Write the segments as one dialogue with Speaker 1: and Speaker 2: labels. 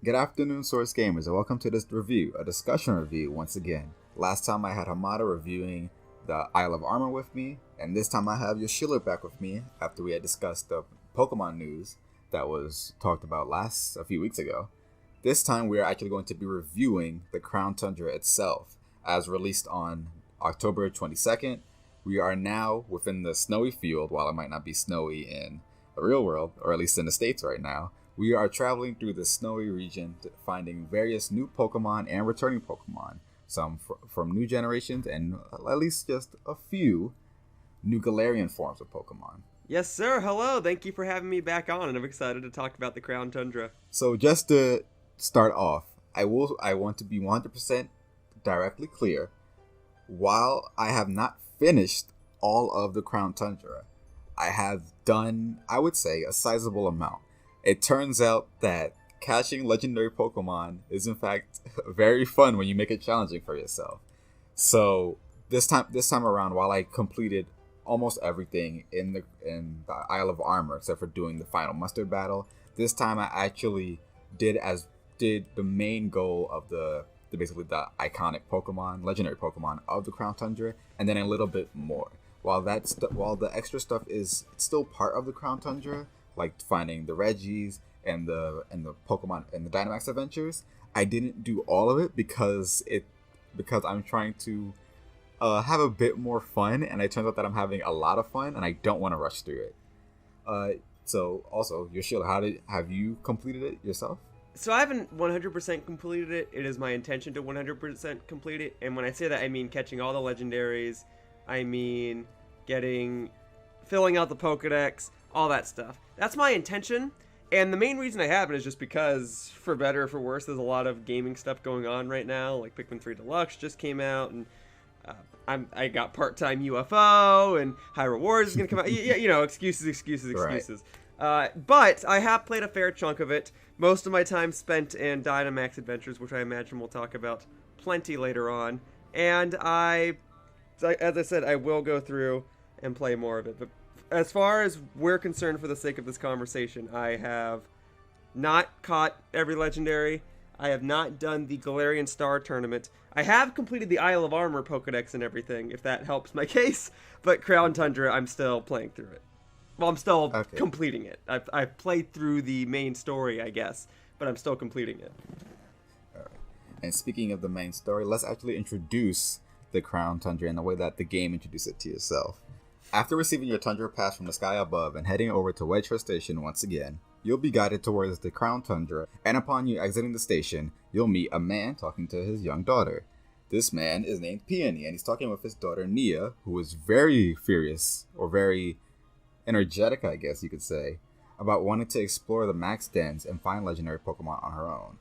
Speaker 1: Good afternoon, Source Gamers, and welcome to this review, a discussion review once again. Last time I had Hamada reviewing the Isle of Armor with me, and this time I have Yoshila back with me after we had discussed the Pokemon news that was talked about a few weeks ago. This time we are actually going to be reviewing the Crown Tundra itself, as released on October 22nd. We are now within the snowy field, while it might not be snowy in the real world, or at least in the States right now. We are traveling through the snowy region, finding various new Pokemon and returning Pokemon, some from new generations and at least just a few new Galarian forms of Pokemon.
Speaker 2: Yes, sir. Hello. Thank you for having me back on, and I'm excited to talk about the Crown Tundra.
Speaker 1: So just to start off, I want to be 100% directly clear. While I have not finished all of the Crown Tundra, I have done, I would say, a sizable amount. It turns out that catching legendary Pokemon is in fact very fun when you make it challenging for yourself. So this time around, while I completed almost everything in the Isle of Armor except for doing the final mustard battle, this time I actually did the main goal of basically the iconic Pokemon, legendary Pokemon of the Crown Tundra, and then a little bit more. While the extra stuff is still part of the Crown Tundra, like finding the Regis and the Pokemon and the Dynamax adventures, I didn't do all of it because I'm trying to have a bit more fun, and it turns out that I'm having a lot of fun, and I don't want to rush through it. So also, Yoshila, have you completed it yourself?
Speaker 2: So I haven't 100% completed it. It is my intention to 100% complete it, and when I say that, I mean catching all the legendaries. I mean filling out the Pokedex, all that stuff. That's my intention, and the main reason I haven't is just because, for better or for worse, there's a lot of gaming stuff going on right now. Like Pikmin 3 Deluxe just came out, and I got part-time UFO, and Hyrule Warriors is gonna come out. Excuses. Right. But I have played a fair chunk of it. Most of my time spent in Dynamax Adventures, which I imagine we'll talk about plenty later on. And as I said, I will go through and play more of it. But as far as we're concerned, for the sake of this conversation, I have not caught every legendary. I have not done the Galarian Star Tournament. I have completed the Isle of Armor Pokedex and everything, if that helps my case. But Crown Tundra, I'm still playing through it. Well, I'm still completing it. I've played through the main story, I guess, but I'm still completing it.
Speaker 1: All right. And speaking of the main story, let's actually introduce the Crown Tundra in the way that the game introduced it to yourself. After receiving your Tundra Pass from the sky above and heading over to Wedgeford Station once again, you'll be guided towards the Crown Tundra, and upon you exiting the station, you'll meet a man talking to his young daughter. This man is named Peony, and he's talking with his daughter Nia, who is very furious, or very energetic, I guess you could say, about wanting to explore the max dens and find legendary Pokemon on her own.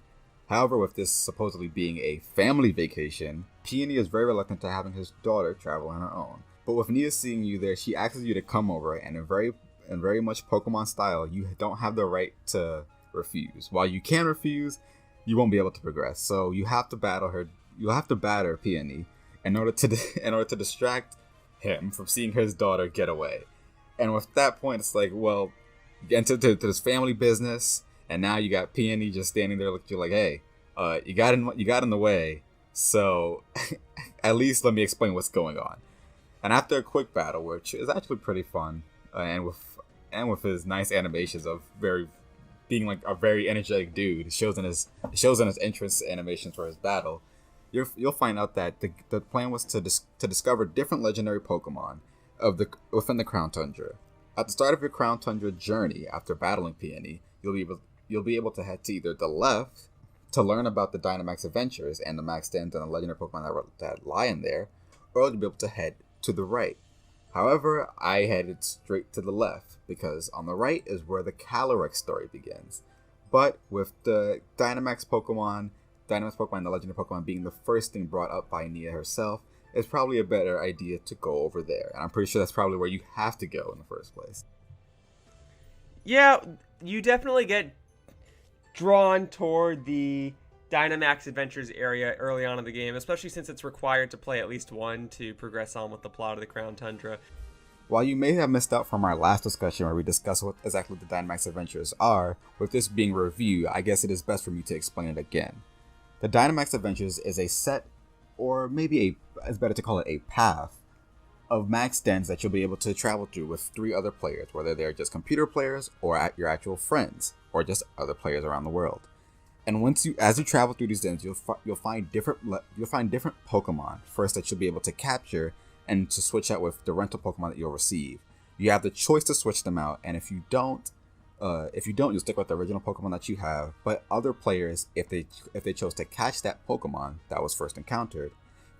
Speaker 1: However, with this supposedly being a family vacation, Peony is very reluctant to having his daughter travel on her own. But with Nia seeing you there, she asks you to come over, and in very much Pokemon style, you don't have the right to refuse. While you can refuse, you won't be able to progress. So you have to battle her. You'll have to batter Peony in order to distract him from seeing his daughter get away. And with that point, it's like, well, you get into this family business, and now you got Peony just standing there looking at you like, hey, you got in the way, so at least let me explain what's going on. And after a quick battle, which is actually pretty fun, and with his nice animations of being like a very energetic dude, it shows in his entrance animations for his battle, you'll find out that the plan was to discover different legendary Pokemon within the Crown Tundra. At the start of your Crown Tundra journey, after battling Peony, you'll be able to head to either the left to learn about the Dynamax adventures and the max dens and the legendary Pokemon that lie in there, or you'll be able to head to the right. However, I headed straight to the left because on the right is where the Calyrex story begins. But with the Dynamax Pokemon and the legendary Pokemon being the first thing brought up by Nia herself, it's probably a better idea to go over there. And I'm pretty sure that's probably where you have to go in the first place.
Speaker 2: Yeah, you definitely get drawn toward the Dynamax Adventures area early on in the game, especially since it's required to play at least one to progress on with the plot of the Crown Tundra.
Speaker 1: While you may have missed out from our last discussion where we discussed what exactly the Dynamax Adventures are, with this being a review, I guess it is best for me to explain it again. The Dynamax Adventures is a set, or maybe it's better to call it a path, of max dens that you'll be able to travel through with 3 other players, whether they're just computer players or your actual friends, or just other players around the world. And as you travel through these dens, you'll find different Pokemon first that you'll be able to capture and to switch out with the rental Pokemon that you'll receive. You have the choice to switch them out, and if you don't, you'll stick with the original Pokemon that you have. But other players, if they chose to catch that Pokemon that was first encountered,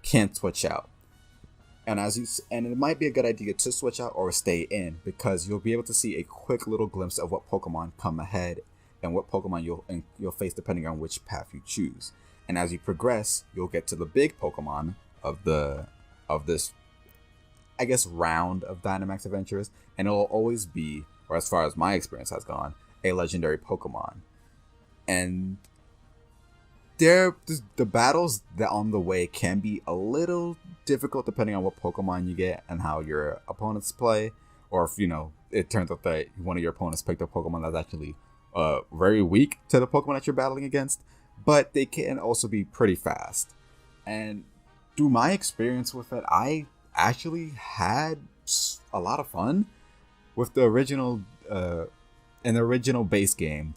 Speaker 1: can switch out. And it might be a good idea to switch out or stay in, because you'll be able to see a quick little glimpse of what Pokemon come ahead and what Pokemon you'll face depending on which path you choose. And as you progress, you'll get to the big Pokemon of this, I guess, round of Dynamax Adventures, and it'll always be, or as far as my experience has gone, a legendary Pokemon. And the battles that on the way can be a little difficult depending on what Pokemon you get and how your opponents play, or if it turns out that one of your opponents picked a Pokemon that's actually very weak to the Pokemon that you're battling against. But they can also be pretty fast. And through my experience with it, I actually had a lot of fun with the original base game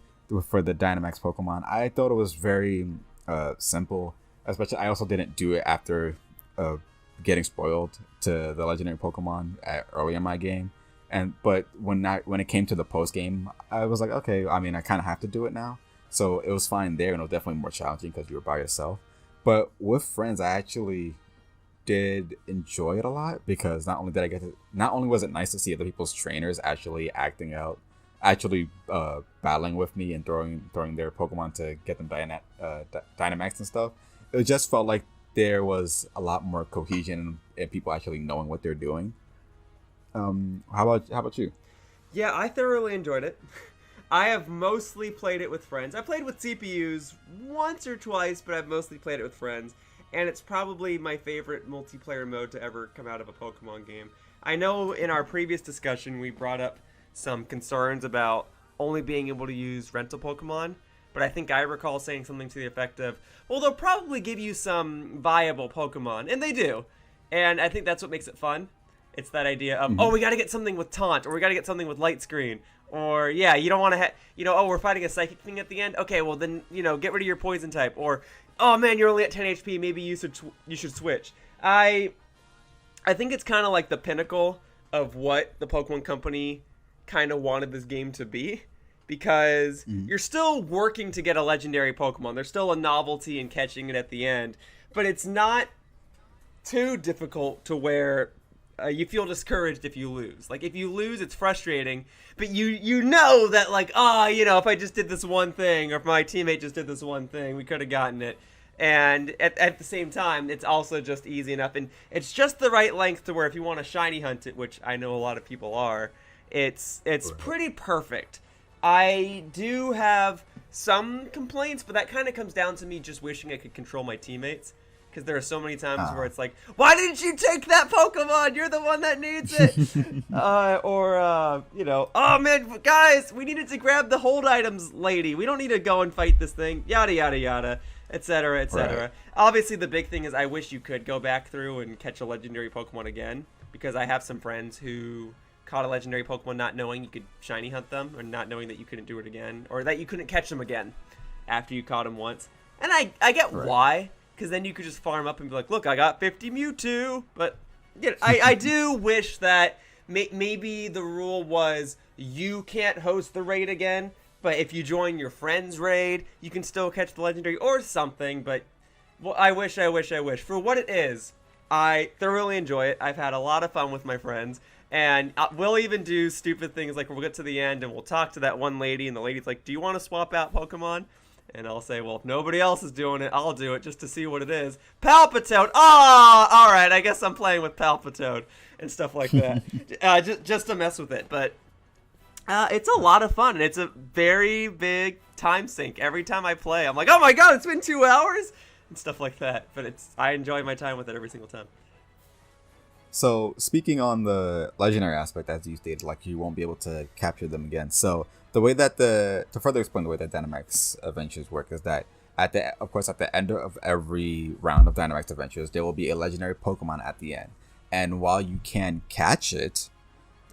Speaker 1: for the Dynamax Pokemon. I thought it was very simple. Especially, I also didn't do it after getting spoiled to the legendary Pokemon early in my game. But when it came to the post game, I was like, okay, I mean, I kind of have to do it now. So it was fine there, and it was definitely more challenging because you were by yourself. But with friends, I actually did enjoy it a lot, because not only was it nice to see other people's trainers actually acting out, battling with me and throwing their Pokemon to get them Dynamax and stuff. It just felt like there was a lot more cohesion and people actually knowing what they're doing. How about you?
Speaker 2: Yeah, I thoroughly enjoyed it. I have mostly played it with friends. I played with CPUs once or twice, but I've mostly played it with friends. And it's probably my favorite multiplayer mode to ever come out of a Pokemon game. I know in our previous discussion we brought up some concerns about only being able to use rental Pokemon, but I think I recall saying something to the effect of, well, they'll probably give you some viable Pokemon, and they do. And I think that's what makes it fun. It's that idea of, oh, we got to get something with Taunt, or we got to get something with Light Screen. Or, yeah, you don't want to oh, we're fighting a Psychic thing at the end? Okay, well then, get rid of your Poison type. Or, oh man, you're only at 10 HP, maybe you should switch. I think it's kind of like the pinnacle of what the Pokemon Company kind of wanted this game to be. Because you're still working to get a legendary Pokemon. There's still a novelty in catching it at the end. But it's not too difficult to where you feel discouraged if you lose. Like, if you lose, it's frustrating, but you know that, like, if I just did this one thing, or if my teammate just did this one thing, we could have gotten it. And at the same time, it's also just easy enough, and it's just the right length to where if you want to shiny hunt it, which I know a lot of people are, it's pretty perfect. I do have some complaints, but that kind of comes down to me just wishing I could control my teammates. Because there are so many times where it's like, why didn't you take that Pokemon? You're the one that needs it. Oh man, guys, we needed to grab the hold items lady. We don't need to go and fight this thing. Yada, yada, yada, etc., etc. Right. Obviously, the big thing is I wish you could go back through and catch a legendary Pokemon again. Because I have some friends who caught a legendary Pokemon not knowing you could shiny hunt them, or not knowing that you couldn't do it again, or that you couldn't catch them again after you caught them once. And I get why. Because then you could just farm up and be like, look, I got 50 Mewtwo. But I do wish that maybe the rule was you can't host the raid again. But if you join your friend's raid, you can still catch the legendary or something. But I wish. For what it is, I thoroughly enjoy it. I've had a lot of fun with my friends. And we'll even do stupid things like we'll get to the end and we'll talk to that one lady. And the lady's like, do you want to swap out Pokemon? And I'll say, well, if nobody else is doing it, I'll do it just to see what it is. Palpitoad! All right, I guess I'm playing with Palpitoad and stuff like that. just to mess with it. But it's a lot of fun, and it's a very big time sink. Every time I play, I'm like, oh my god, it's been 2 hours? And stuff like that. But I enjoy my time with it every single time.
Speaker 1: So speaking on the legendary aspect, as you stated, like you won't be able to capture them again. So the way that to further explain the way that Dynamax Adventures work is that of course at the end of every round of Dynamax Adventures, there will be a legendary Pokemon at the end, and while you can catch it,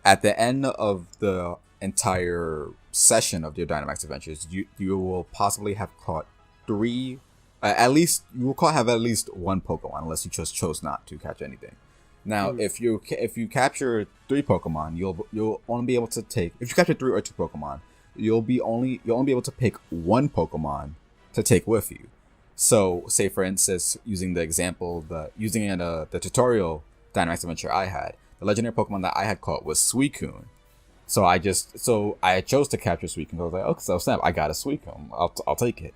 Speaker 1: at the end of the entire session of your Dynamax Adventures, you will possibly have caught three. At least you will have at least one Pokemon, unless you just chose not to catch anything. Now, if you capture three Pokemon, you'll only be able to take. If you capture three or two Pokemon, you'll only be able to pick one Pokemon to take with you. So, say for instance, using the example the tutorial Dynamax Adventure I had, the legendary Pokemon that I had caught was Suicune. So I chose to capture Suicune. I was like, okay, so snap, I got a Suicune. I'll take it.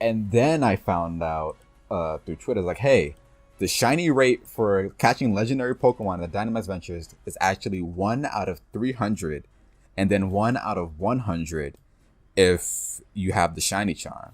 Speaker 1: And then I found out through Twitter, like, hey, the shiny rate for catching legendary Pokemon in the Dynamax Adventures is actually 1 out of 300, and then 1 out of 100 if you have the shiny charm.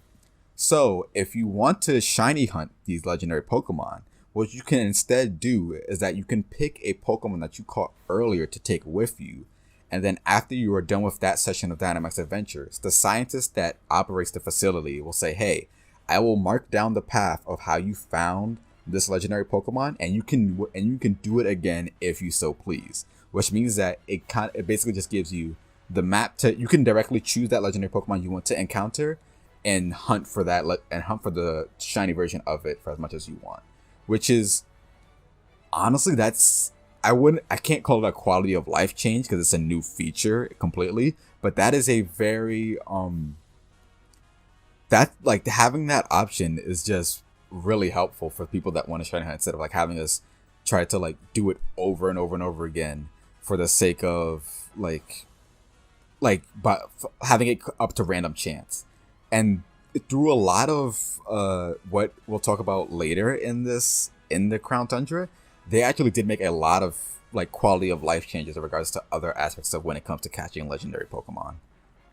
Speaker 1: So if you want to shiny hunt these legendary Pokemon, what you can instead do is that you can pick a Pokemon that you caught earlier to take with you. And then after you are done with that session of Dynamax Adventures, the scientist that operates the facility will say, hey, I will mark down the path of how you found this legendary Pokemon, and you can do it again if you so please. Which means that it basically just gives you the map you can directly choose that legendary Pokemon you want to encounter and hunt for the shiny version of it for as much as you want. Which is honestly, I can't call it a quality of life change because it's a new feature completely, but that is a very that like having that option is just really helpful for people that want to shiny hunt instead of like having us try to like do it over and over and over again for the sake of but having it up to random chance. And through a lot of what we'll talk about later in the Crown Tundra, they actually did make a lot of like quality of life changes in regards to other aspects of when it comes to catching legendary Pokemon.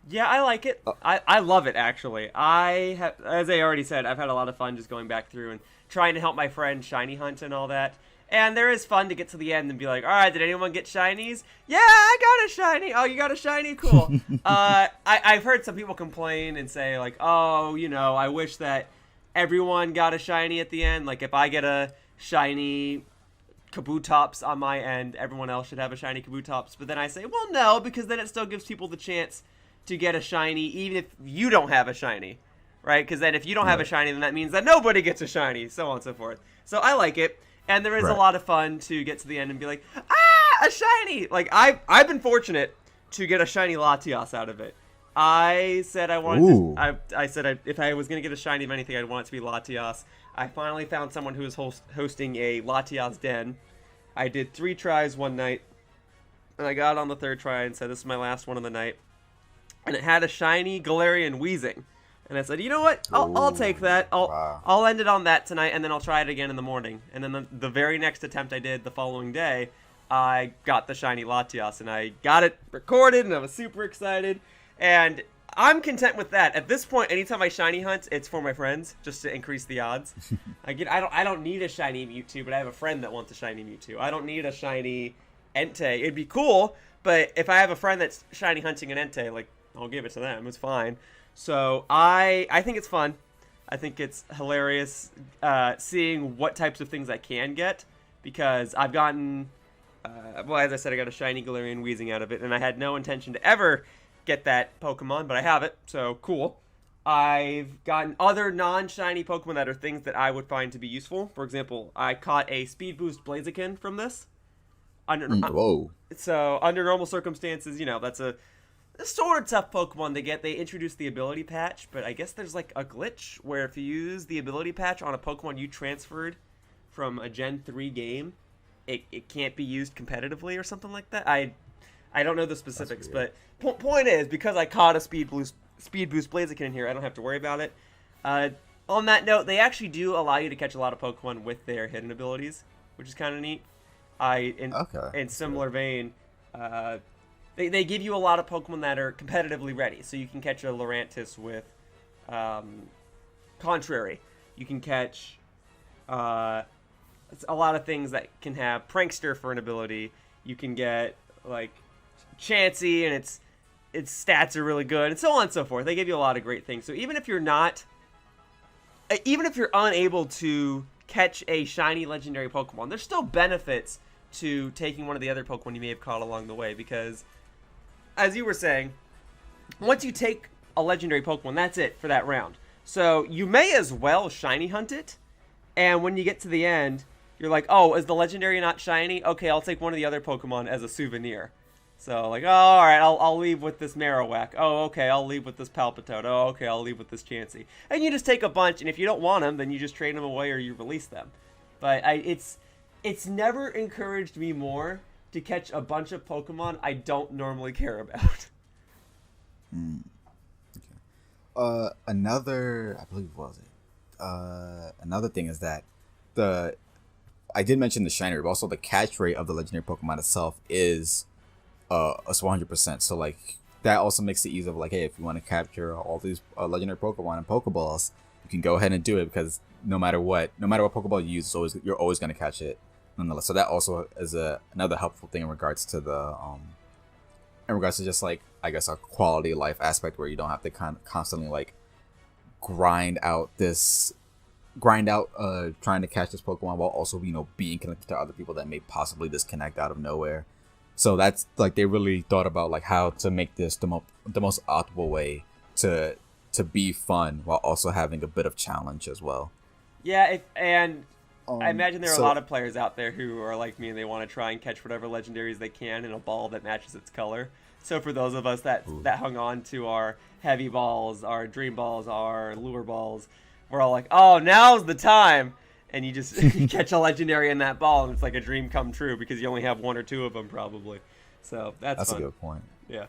Speaker 2: Yeah, I like it. I love it, actually. As I already said, I've had a lot of fun just going back through and trying to help my friend shiny hunt and all that. And there is fun to get to the end and be like, all right, did anyone get shinies? Yeah, I got a shiny. Oh, you got a shiny? Cool. I've heard some people complain and say, like, oh, I wish that everyone got a shiny at the end. Like, if I get a shiny Kabutops on my end, everyone else should have a shiny Kabutops. But then I say, well, no, because then it still gives people the chance to get a shiny even if you don't have a shiny, right? Because then if you don't have a shiny, then that means that nobody gets a shiny, so on and so forth. So I like it, and there is a lot of fun to get to the end and be like, a shiny! Like, I've been fortunate to get a shiny Latias out of it. I said I wanted I said if I was going to get a shiny of anything, I'd want it to be Latias. I finally found someone who was hosting a Latias den. I did 3 tries one night, and I got on the 3rd try and said, this is my last one of the night. And it had a shiny Galarian Weezing. And I said, you know what? I'll take that. I'll end it on that tonight, and then I'll try it again in the morning. And then the very next attempt I did the following day, I got the shiny Latias, and I got it recorded, and I was super excited. And I'm content with that. At this point, anytime I shiny hunt, it's for my friends, just to increase the odds. I don't need a shiny Mewtwo, but I have a friend that wants a shiny Mewtwo. I don't need a shiny Entei. It'd be cool, but if I have a friend that's shiny hunting an Entei, like, I'll give it to them. It's fine. So I think it's fun. I think it's hilarious seeing what types of things I can get, because I've gotten, as I said, I got a shiny Galarian Weezing out of it, and I had no intention to ever get that Pokemon, but I have it, so cool. I've gotten other non-shiny Pokemon that are things that I would find to be useful. For example, I caught a Speed Boost Blaziken from this. So under normal circumstances, that's a sort of tough Pokemon to get. They introduced the ability patch, but I guess there's like a glitch where if you use the ability patch on a Pokemon you transferred from a Gen 3 game, it can't be used competitively or something like that. I don't know the specifics, but point is, because I caught a Speed Boost Blaziken in here, I don't have to worry about it. On that note, they actually do allow you to catch a lot of Pokemon with their hidden abilities, which is kind of neat. In similar vein, They give you a lot of Pokemon that are competitively ready. So you can catch a Lurantis with Contrary. You can catch a lot of things that can have Prankster for an ability. You can get like Chansey, and its stats are really good, and so on and so forth. They give you a lot of great things. So even if you're unable to catch a shiny legendary Pokemon, there's still benefits to taking one of the other Pokemon you may have caught along the way, because as you were saying, once you take a legendary Pokemon, that's it for that round. So you may as well shiny hunt it, and when you get to the end, you're like, oh, is the legendary not shiny? Okay, I'll take one of the other Pokemon as a souvenir. So like, oh, all right, I'll leave with this Marowak. Oh, okay, I'll leave with this Palpitoad. Oh, okay, I'll leave with this Chansey. And you just take a bunch, and if you don't want them, then you just trade them away or you release them. But it's never encouraged me more to catch a bunch of Pokemon I don't normally care about.
Speaker 1: Another, I believe, what was it? Another thing is that I did mention the shiny rate, but also the catch rate of the legendary Pokemon itself is 100%. So like that also makes it easy of like, hey, if you want to capture all these legendary Pokemon and Pokeballs, you can go ahead and do it, because no matter what Pokeball you use, you're always going to catch it nonetheless. So that also is another helpful thing in regards to just like, I guess, a quality of life aspect, where you don't have to constantly like grind out trying to catch this Pokemon while also, being connected to other people that may possibly disconnect out of nowhere. So that's like, they really thought about like how to make this the most optimal way to be fun while also having a bit of challenge as well.
Speaker 2: Yeah, I imagine there are a lot of players out there who are like me, and they want to try and catch whatever legendaries they can in a ball that matches its color. So for those of us that hung on to our heavy balls, our dream balls, our lure balls, we're all like, oh, now's the time. And you just you catch a legendary in that ball, and it's like a dream come true, because you only have one or two of them probably. So that's fun.
Speaker 1: A good point.
Speaker 2: Yeah.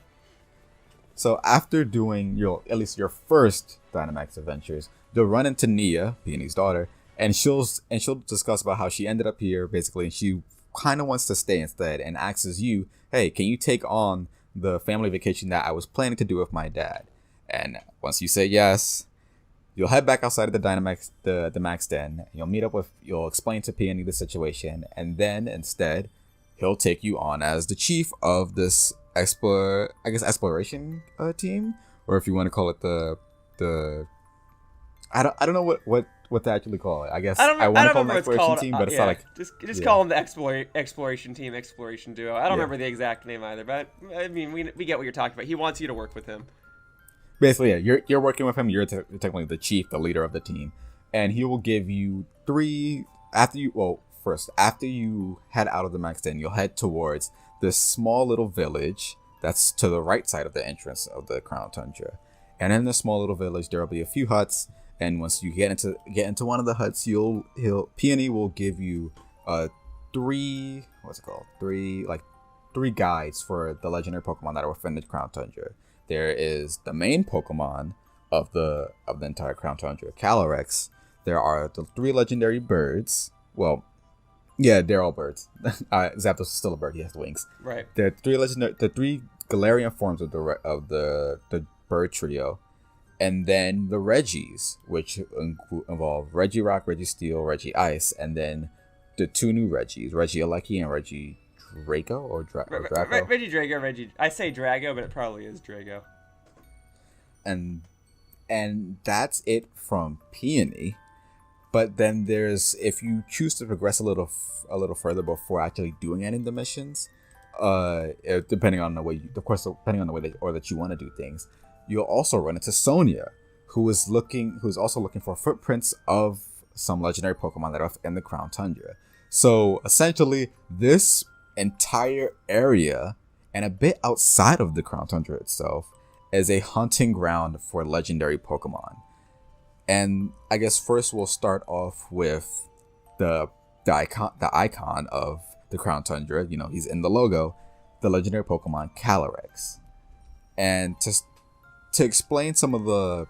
Speaker 1: So after doing at least your first Dynamax adventures, you'll run into Nia, Peony's daughter, and she'll discuss about how she ended up here basically, and she kind of wants to stay instead, and asks you, hey, can you take on the family vacation that I was planning to do with my dad? And once you say yes, you'll head back outside of the Dynamax, the Max Den. You'll explain to Peony the situation, and then instead, he'll take you on as the chief of this exploration team, or if you want to call it the I don't know what to actually call it. I guess I want to call it an exploration team, but it's not like
Speaker 2: just call them the exploration team, exploration duo. I don't remember the exact name either, but I mean we get what you're talking about. He wants you to work with him.
Speaker 1: Basically, yeah, you're working with him. You're technically the chief, the leader of the team, and he will give you after you head out of the Max Den, you'll head towards this small little village that's to the right side of the entrance of the Crown Tundra. And in this small little village, there will be a few huts, and once you get into one of the huts, Peony will give you three guides for the legendary Pokemon that are within the Crown Tundra. There is the main Pokemon of the entire Crown Tundra, Calyrex. There are the 3 legendary birds. Well, yeah, they're all birds. Zapdos is still a bird. He has wings.
Speaker 2: Right.
Speaker 1: The 3 Galarian forms of the bird trio, and then the Regis, which involve Regirock, Registeel, Regice, and then the 2 new Regis, Regieleki and Regidrago or Draco.
Speaker 2: Regidrago, I say Drago, but it probably is Drago.
Speaker 1: And that's it from Peony. But then if you choose to progress a little further before actually doing any of the missions, depending on the way that you want to do things, you'll also run into Sonia, who's also looking for footprints of some legendary Pokemon that are in the Crown Tundra. So essentially, this entire area and a bit outside of the Crown Tundra itself is a hunting ground for legendary Pokemon. And I guess first we'll start off with the icon of the Crown Tundra. He's in the logo, the legendary Pokemon Calyrex. And to explain some of the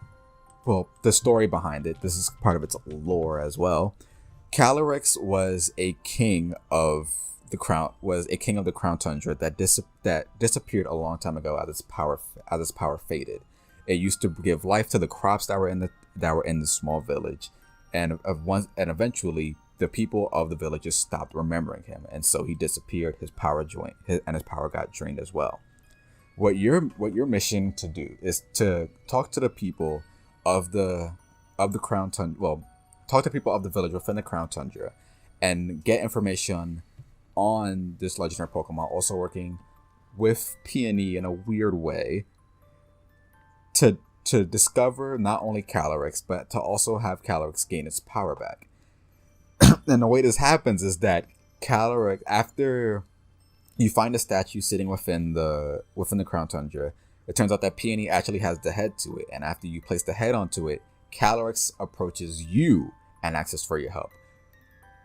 Speaker 1: story behind it, this is part of its lore as well. Calyrex was a king of the Crown Tundra that disappeared a long time ago as its power faded. It used to give life to the crops that were in the small village, and eventually the people of the village just stopped remembering him, and so he disappeared. His power his power got drained as well. What your mission to do is to talk to the people of the Crown Tundra. Well, talk to people of the village within the Crown Tundra, and get information on this legendary Pokemon. Also working with Peony in a weird way to discover not only Calyrex, but to also have Calyrex gain its power back. And the way this happens is that Calyrex, after you find a statue sitting within the Crown Tundra, it turns out that Peony actually has the head to it, and after you place the head onto it, Calyrex approaches you and asks for your help.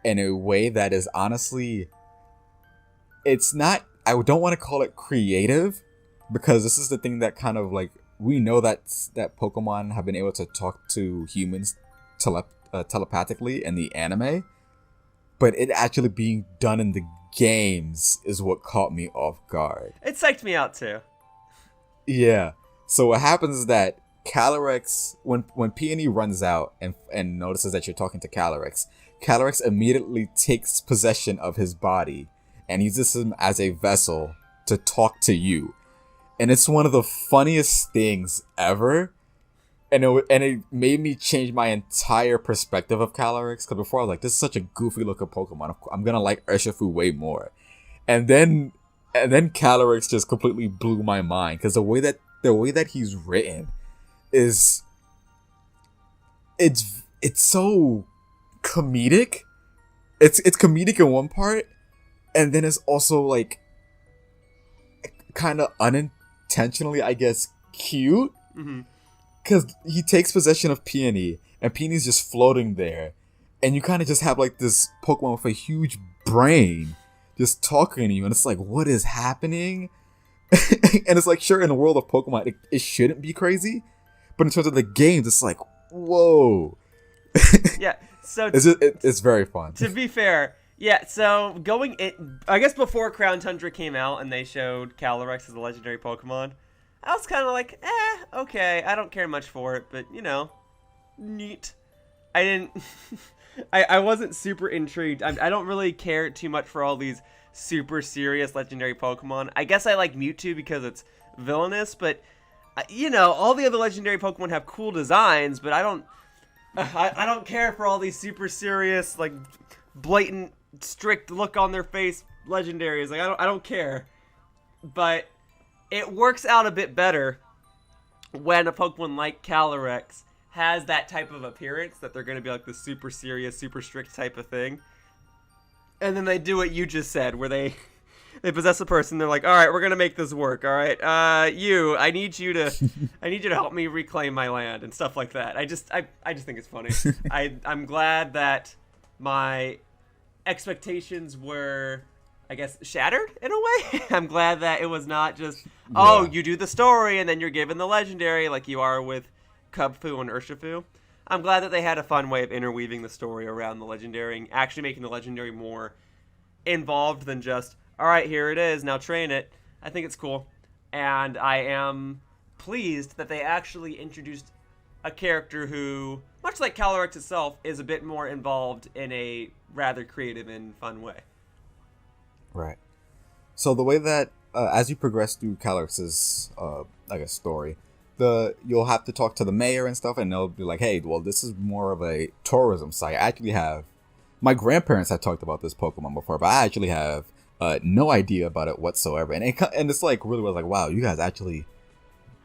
Speaker 1: In a way that is honestly, it's not, I don't want to call it creative, because this is the thing that kind of like, we know that Pokemon have been able to talk to humans telepathically in the anime, but it actually being done in the games is what caught me off guard.
Speaker 2: It psyched me out too.
Speaker 1: Yeah. So what happens is that Calyrex, when Peony runs out and notices that you're talking to Calyrex, Calyrex immediately takes possession of his body and uses him as a vessel to talk to you. And it's one of the funniest things ever. And it made me change my entire perspective of Calyrex. Because before I was like, this is such a goofy looking Pokemon. I'm going to like Urshifu way more. And then Calyrex just completely blew my mind. Because the way that he's written is... It's so comedic. It's comedic in one part. And then it's also like... kind of unintentionally, I guess, cute.
Speaker 2: Mm-hmm.
Speaker 1: Because he takes possession of Peony, and Peony's just floating there. And you kind of just have like this Pokemon with a huge brain just talking to you. And it's like, what is happening? And it's like, sure, in the world of Pokemon, it shouldn't be crazy. But in terms of the games, it's like, whoa.
Speaker 2: Yeah, so...
Speaker 1: It's very fun.
Speaker 2: To be fair, yeah, so I guess before Crown Tundra came out and they showed Calyrex as a legendary Pokemon, I was kind of like, okay, I don't care much for it, but, you know, neat. I didn't... I wasn't super intrigued. I don't really care too much for all these super serious legendary Pokemon. I guess I like Mewtwo because it's villainous, but, you know, all the other legendary Pokemon have cool designs, but I don't care for all these super serious, like, blatant, strict look on their face legendaries. Like, I don't care. But it works out a bit better when a Pokemon like Calyrex has that type of appearance, that they're going to be like the super serious, super strict type of thing. And then they do what you just said, where they possess a person. They're like, all right, we're going to make this work. All right. I need you to help me reclaim my land and stuff like that. I just think it's funny. I'm glad that my expectations were, I guess, shattered in a way. I'm glad that it was not just, you do the story and then you're given the legendary like you are with Kubfu and Urshifu. I'm glad that they had a fun way of interweaving the story around the legendary and actually making the legendary more involved than just, all right, here it is, now train it. I think it's cool. And I am pleased that they actually introduced a character who, much like Calyrex itself, is a bit more involved in a rather creative and fun way.
Speaker 1: Right. So the way that, as you progress through Calyrex's, I guess, story, you'll have to talk to the mayor and stuff, and they'll be like, hey, well, this is more of a tourism site. I actually have... My grandparents had talked about this Pokemon before, but I actually have no idea about it whatsoever. And it's like, really was like, wow, you guys actually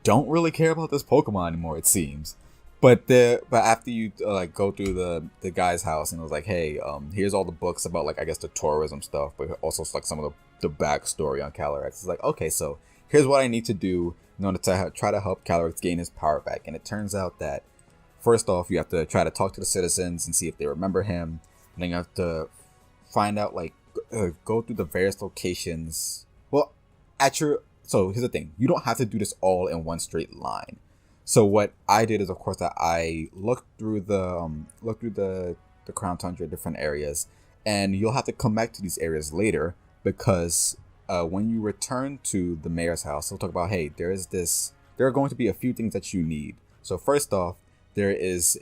Speaker 1: don't really care about this Pokemon anymore, it seems. But after you go through the guy's house, and it was like, hey, here's all the books about, like, I guess the tourism stuff, but also like some of the backstory on Calyrex. It's like, okay, so here's what I need to do in order to try to help Calyrex gain his power back. And it turns out that, first off, you have to try to talk to the citizens and see if they remember him. And then you have to find out, like, go through the various locations. Well, so here's the thing. You don't have to do this all in one straight line. So what I did is, of course, that I looked through the Crown Tundra, different areas, and you'll have to come back to these areas later, because when you return to the mayor's house, they'll talk about, hey, there are going to be a few things that you need. So first off, there is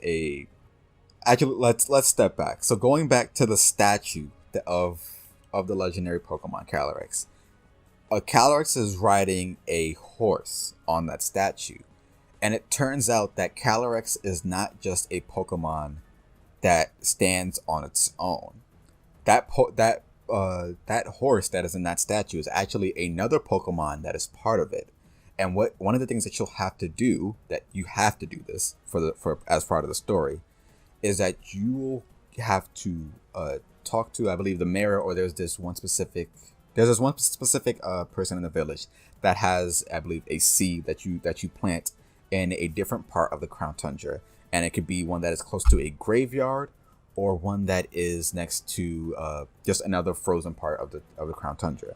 Speaker 1: actually, let's step back. So going back to the statue of the legendary Pokemon Calyrex. Calyrex is riding a horse on that statue. And it turns out that Calyrex is not just a Pokemon that stands on its own. That horse that is in that statue is actually another Pokemon that is part of it. And one of the things that you have to do this for as part of the story, is that you have to talk to, I believe, the mayor, or there's this one specific person in the village that has, I believe, a seed that you plant in a different part of the Crown Tundra, and it could be one that is close to a graveyard, or one that is next to just another frozen part of the Crown Tundra.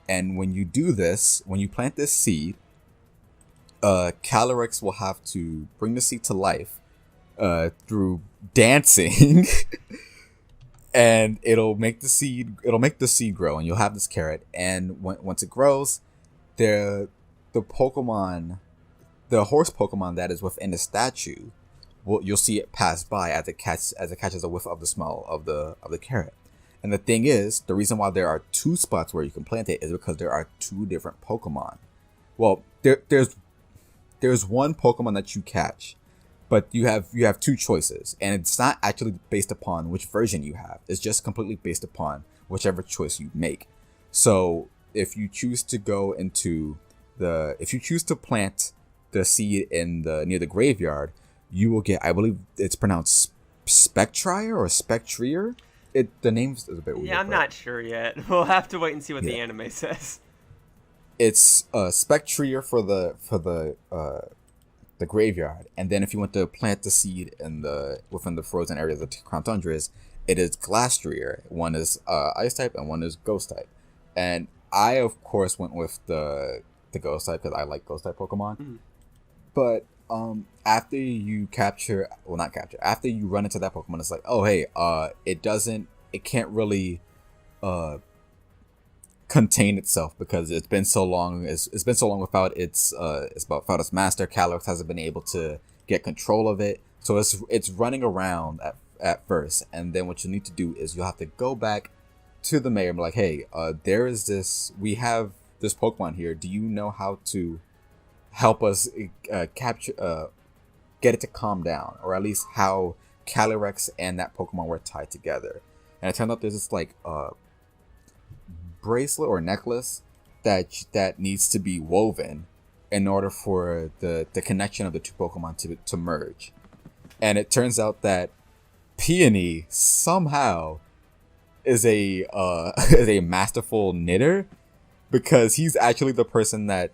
Speaker 1: And when you do this, when you plant this seed, Calyrex will have to bring the seed to life through dancing. And it'll make the seed grow, and you'll have this carrot. And once it grows, the horse Pokemon that is within the statue, you'll see it pass by as it catches a whiff of the smell of the carrot. And the thing is, the reason why there are two spots where you can plant it is because there are two different Pokemon. Well, there's one Pokemon that you catch, but you have two choices, and it's not actually based upon which version you have. It's just completely based upon whichever choice you make. So if you choose to plant the seed near the graveyard, you will get, I believe it's pronounced Spectrier or Spectrier. The name is a bit weird.
Speaker 2: Yeah, I'm not sure yet. We'll have to wait and see what the anime says.
Speaker 1: It's Spectrier for the graveyard, and then if you want to plant the seed within the frozen areas of the Crown Tundra, it is Glastrier. One is ice type and one is ghost type. And I of course went with the ghost type because I like ghost type Pokemon. Mm-hmm. But after you after you run into that Pokemon, it's like, oh hey, it can't really contain itself because it's been so long without its master. Calyrex hasn't been able to get control of it, so it's running around at first. And then what you need to do is you'll have to go back to the mayor and be like, hey, we have this Pokemon here, do you know how to help us get it to calm down, or at least how Calyrex and that Pokemon were tied together. And it turned out there's this like bracelet or necklace that needs to be woven in order for the connection of the two Pokemon to merge. And it turns out that Peony somehow is a is a masterful knitter, because he's actually the person that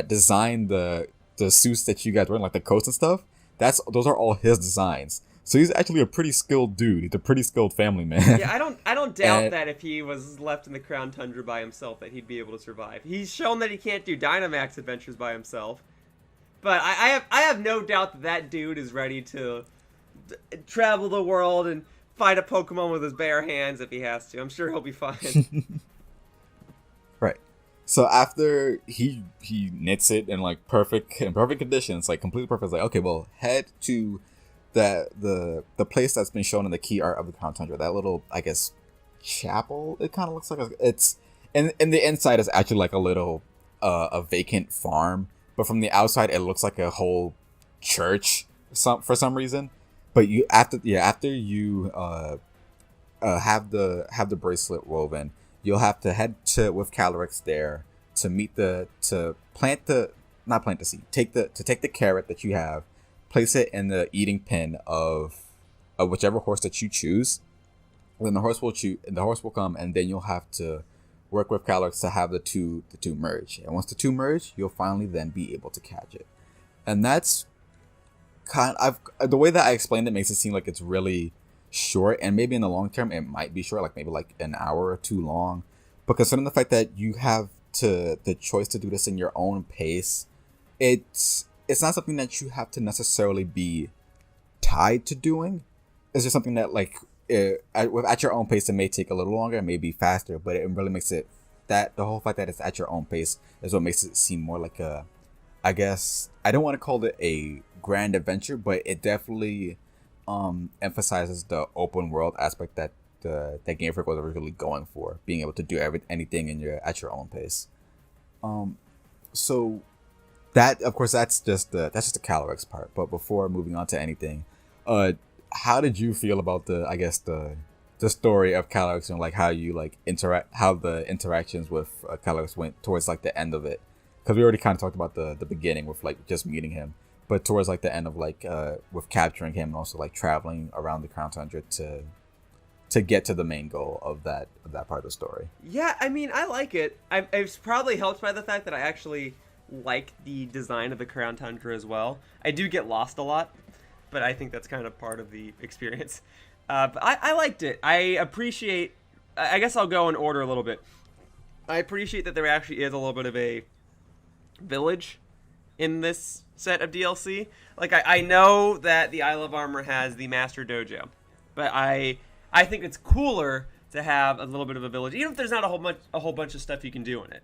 Speaker 1: designed the suits that you guys wear, like the coats and stuff. Those are all his designs. So he's actually a pretty skilled dude. He's a pretty skilled family man.
Speaker 2: Yeah, I don't doubt that if he was left in the Crown Tundra by himself, that he'd be able to survive. He's shown that he can't do Dynamax adventures by himself. But I have no doubt that dude is ready to travel the world and fight a Pokemon with his bare hands if he has to. I'm sure he'll be fine.
Speaker 1: Right. So after he knits it in like perfect conditions, like completely perfect, it's like, okay, well, head to the place that's been shown in the key art of the Crown Tundra, that little, I guess, chapel. It kind of looks like it's and the inside is actually like a little a vacant farm, but from the outside it looks like a whole church for some reason. But after you have the bracelet woven, you'll have to head with Calyrex there to plant the seed. Take the carrot that you have, place it in the eating pen of whichever horse that you choose. Then the horse will come, and then you'll have to work with Calyrex to have the two merge. And once the two merge, you'll finally then be able to catch it. And that's the way that I explained it makes it seem like it's really short, and maybe in the long term it might be short, like maybe like an hour or two long. But considering the fact that you have the choice to do this in your own pace, it's not something that you have to necessarily be tied to doing. It's just something that like at your own pace, it may take a little longer, it may be faster, but it really makes it that the whole fact that it's at your own pace is what makes it seem more like I guess I don't want to call it a grand adventure, but it definitely emphasizes the open world aspect that Game Freak was originally going for, being able to do anything at your own pace. So that, of course, that's just the Calyrex part. But before moving on to anything, how did you feel about the story of Calyrex and like how you like how the interactions with Calyrex went towards like the end of it? Because we already kind of talked about the beginning with like just meeting him, but towards like the end of like with capturing him and also like traveling around the Crown Tundra to get to the main goal of that part of the story.
Speaker 2: Yeah, I mean, I like it. It's probably helped by the fact that I actually like the design of the Crown Tundra as well. I do get lost a lot, but I think that's kind of part of the experience. But I liked it. I appreciate... I guess I'll go in order a little bit. I appreciate that there actually is a little bit of a village in this set of DLC. Like, I know that the Isle of Armor has the Master Dojo, but I think it's cooler to have a little bit of a village, even if there's not a whole bunch of stuff you can do in it.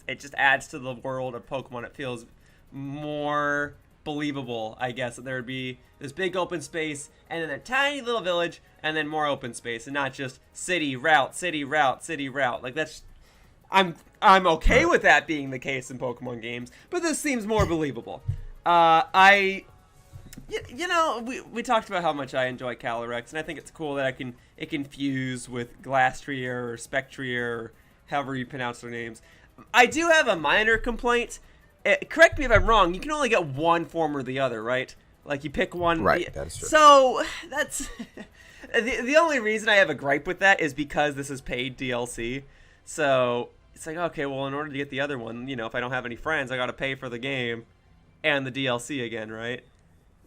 Speaker 2: It just adds to the world of Pokemon. It feels more believable, I guess, that there would be this big open space and then a tiny little village and then more open space, and not just city route, city route, city route. Like, that's... I'm okay with that being the case in Pokemon games, but this seems more believable. You know, we talked about how much I enjoy Calyrex, and I think it's cool that it can fuse with Glastrier or Spectrier, or however you pronounce their names. I do have a minor complaint. Correct me if I'm wrong, you can only get one form or the other, right? Like, you pick one.
Speaker 1: Right, that's true.
Speaker 2: So, that's... the only reason I have a gripe with that is because this is paid DLC. So, it's like, okay, well, in order to get the other one, you know, if I don't have any friends, I gotta pay for the game and the DLC again, right?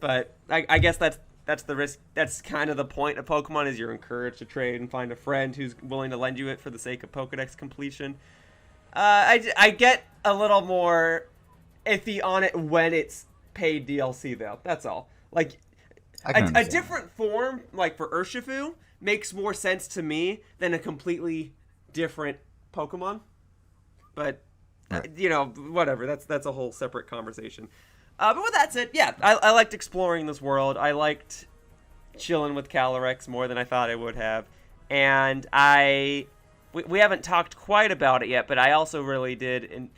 Speaker 2: But I guess that's the risk. That's kind of the point of Pokemon, is you're encouraged to trade and find a friend who's willing to lend you it for the sake of Pokedex completion. I get a little more iffy on it when it's paid DLC, though. That's all. Like, a different form, like for Urshifu, makes more sense to me than a completely different Pokemon. But, you know, whatever. That's a whole separate conversation. But with that said, yeah, I liked exploring this world. I liked chilling with Calyrex more than I thought I would have. And we haven't talked quite about it yet, but I also really did. And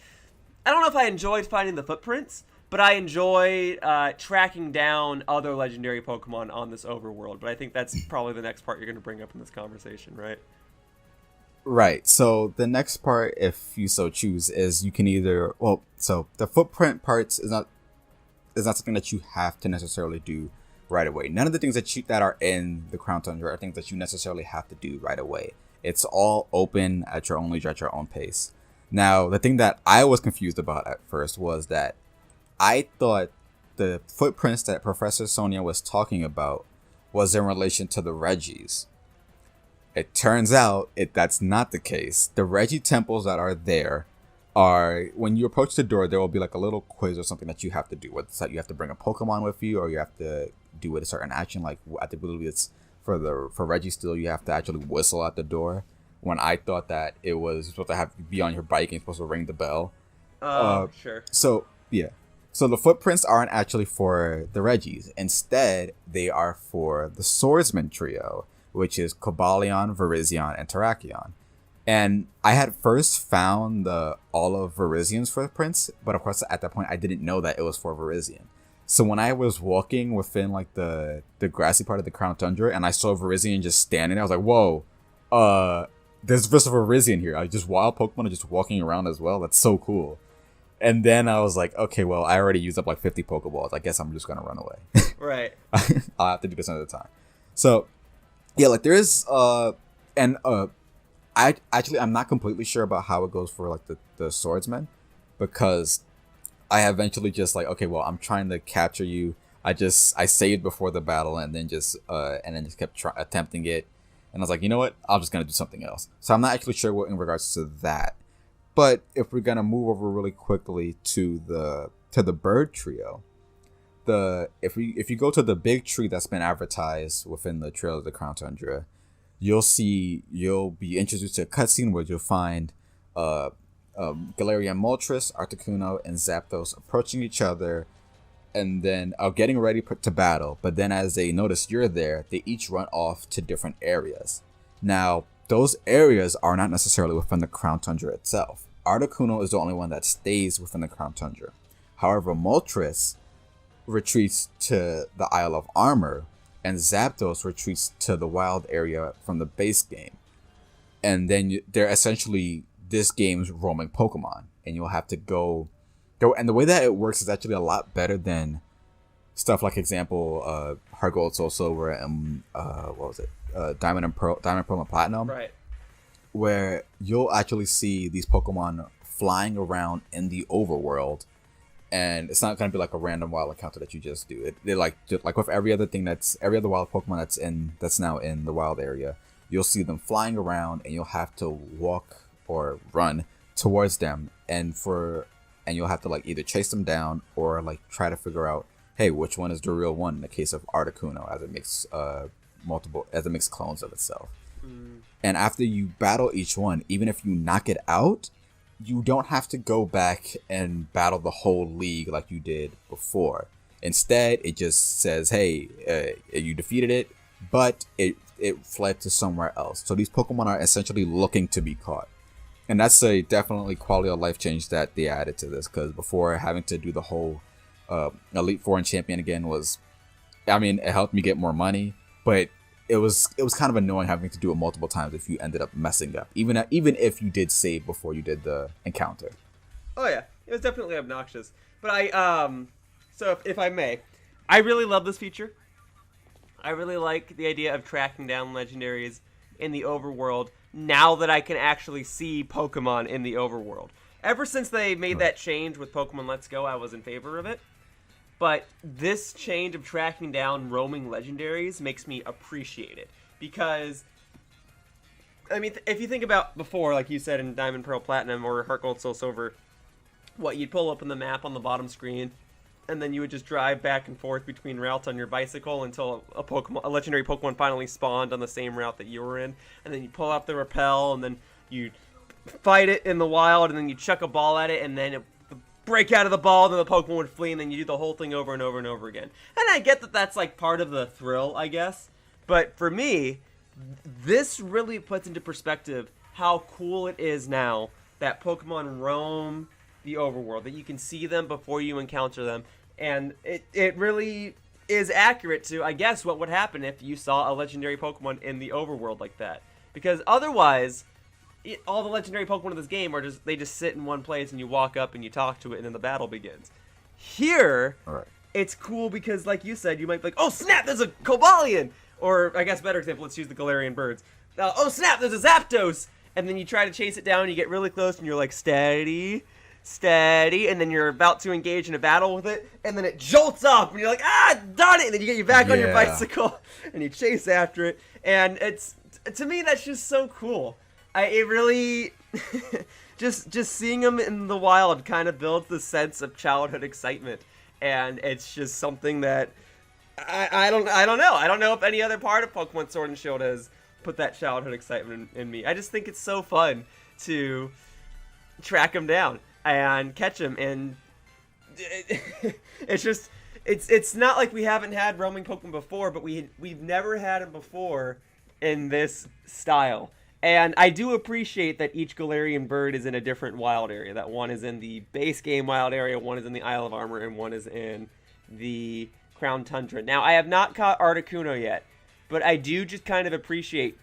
Speaker 2: I don't know if I enjoyed finding the footprints, but I enjoy tracking down other legendary Pokemon on this overworld. But I think that's probably the next part you're going to bring up in this conversation, right?
Speaker 1: Right. So the next part, if you so choose, is you can either... Well, so the footprint parts is not something that you have to necessarily do right away. None of the things that are in the Crown Tundra are things that you necessarily have to do right away. It's all open at your own leisure, at your own pace. Now, the thing that I was confused about at first was that I thought the footprints that Professor Sonia was talking about was in relation to the Regis. It turns out that's not the case. The Regi temples that are there are, when you approach the door, there will be like a little quiz or something that you have to do. Whether it's like you have to bring a Pokemon with you, or you have to do a certain action. Like, I believe it's for Registeel, you have to actually whistle at the door. When I thought that it was supposed to have be on your bike and you're supposed to ring the bell.
Speaker 2: Sure.
Speaker 1: So yeah. So the footprints aren't actually for the Regis. Instead, they are for the Swordsman trio, which is Cobalion, Virizion, and Terrakion. And I had first found all of Virizion's footprints, but of course at that point I didn't know that it was for Virizion. So when I was walking within like the grassy part of the Crown Tundra and I saw Virizion just standing there, I was like, whoa, there's just a Virizion here. Just wild Pokemon are just walking around as well. That's so cool. And then I was like, okay, well, I already used up like 50 Pokeballs. I guess I'm just gonna run away.
Speaker 2: Right.
Speaker 1: I'll have to do this another time. So yeah, like there is I'm not completely sure about how it goes for like the swordsman, because I eventually just like, okay, well, I'm trying to capture you. I saved before the battle and then just kept attempting it, and I was like, you know what, I'm just gonna do something else. So I'm not actually sure what in regards to that. But if we're gonna move over really quickly to the bird trio, if you go to the big tree that's been advertised within the Trail of the Crown Tundra, you'll be introduced to a cutscene where you'll find Galarian Moltres, Articuno, and Zapdos approaching each other and then getting ready to battle. But then as they notice you're there, they each run off to different areas. Now, those areas are not necessarily within the Crown Tundra itself. Articuno is the only one that stays within the Crown Tundra. However, Moltres retreats to the Isle of Armor, and Zapdos retreats to the wild area from the base game. And then they're essentially this game's roaming Pokemon, and you'll have to go. And the way that it works is actually a lot better than stuff like, example, Heart Gold, Soul Silver, and what was it? Diamond, Pearl, and Platinum.
Speaker 2: Right.
Speaker 1: Where you'll actually see these Pokemon flying around in the overworld, and it's not going to be like a random wild encounter that you just do. They're like with every other wild Pokemon that's now in the wild area, you'll see them flying around, and you'll have to walk or run towards them, and you'll have to like either chase them down or like try to figure out, hey, which one is the real one in the case of Articuno, as it makes clones of itself. And after you battle each one, even if you knock it out, you don't have to go back and battle the whole league like you did before. Instead, it just says, hey, you defeated it, but it fled to somewhere else. So these Pokemon are essentially looking to be caught. And that's a definitely quality of life change that they added to this, because before, having to do the whole Elite Four and Champion again it helped me get more money, but it was kind of annoying having to do it multiple times if you ended up messing up, even if you did save before you did the encounter.
Speaker 2: Oh yeah, it was definitely obnoxious. But so if I may, I really love this feature. I really like the idea of tracking down legendaries in the overworld now that I can actually see Pokemon in the overworld. Ever since they made that change with Pokemon Let's Go, I was in favor of it. But this change of tracking down roaming legendaries makes me appreciate it. Because, I mean, if you think about before, like you said in Diamond, Pearl, Platinum, or Heart Gold, Soul Silver, you'd pull up in the map on the bottom screen, and then you would just drive back and forth between routes on your bicycle until a legendary Pokemon finally spawned on the same route that you were in. And then you pull out the repel, and then you fight it in the wild, and then you chuck a ball at it, and then it break out of the ball, then the Pokemon would flee, and then you do the whole thing over and over and over again. And I get that that's like part of the thrill, I guess. But for me, this really puts into perspective how cool it is now that Pokemon roam the overworld, that you can see them before you encounter them. And it really is accurate to, I guess, what would happen if you saw a legendary Pokemon in the overworld like that. Because otherwise, all the legendary Pokemon in this game are they just sit in one place, and you walk up and you talk to it, and then the battle begins. Here, It's cool because, like you said, you might be like, oh snap, there's a Cobalion! Or, I guess, better example, let's use the Galarian birds. Oh snap, there's a Zapdos! And then you try to chase it down, and you get really close, and you're like, steady, and then you're about to engage in a battle with it, and then it jolts up, and you're like, darn it! And then you get you back on your bicycle, and you chase after it, and to me, that's just so cool. It really, just seeing them in the wild kind of builds the sense of childhood excitement, and it's just something that I don't know. I don't know if any other part of Pokemon Sword and Shield has put that childhood excitement in me. I just think it's so fun to track them down and catch them, and it's not like we haven't had roaming Pokemon before, but we've never had them before in this style. And I do appreciate that each Galarian bird is in a different wild area. That one is in the base game wild area, one is in the Isle of Armor, and one is in the Crown Tundra. Now, I have not caught Articuno yet, but I do just kind of appreciate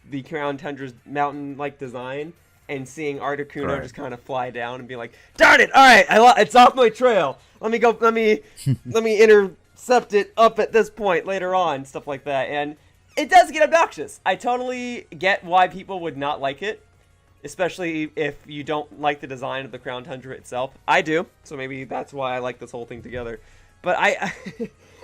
Speaker 2: the Crown Tundra's mountain-like design, and seeing Articuno just kind of fly down and be like, darn it, alright, it's off my trail. Let me intercept it up at this point later on, stuff like that. And it does get obnoxious. I totally get why people would not like it, especially if you don't like the design of the Crown Tundra itself. I do, so maybe that's why I like this whole thing together. But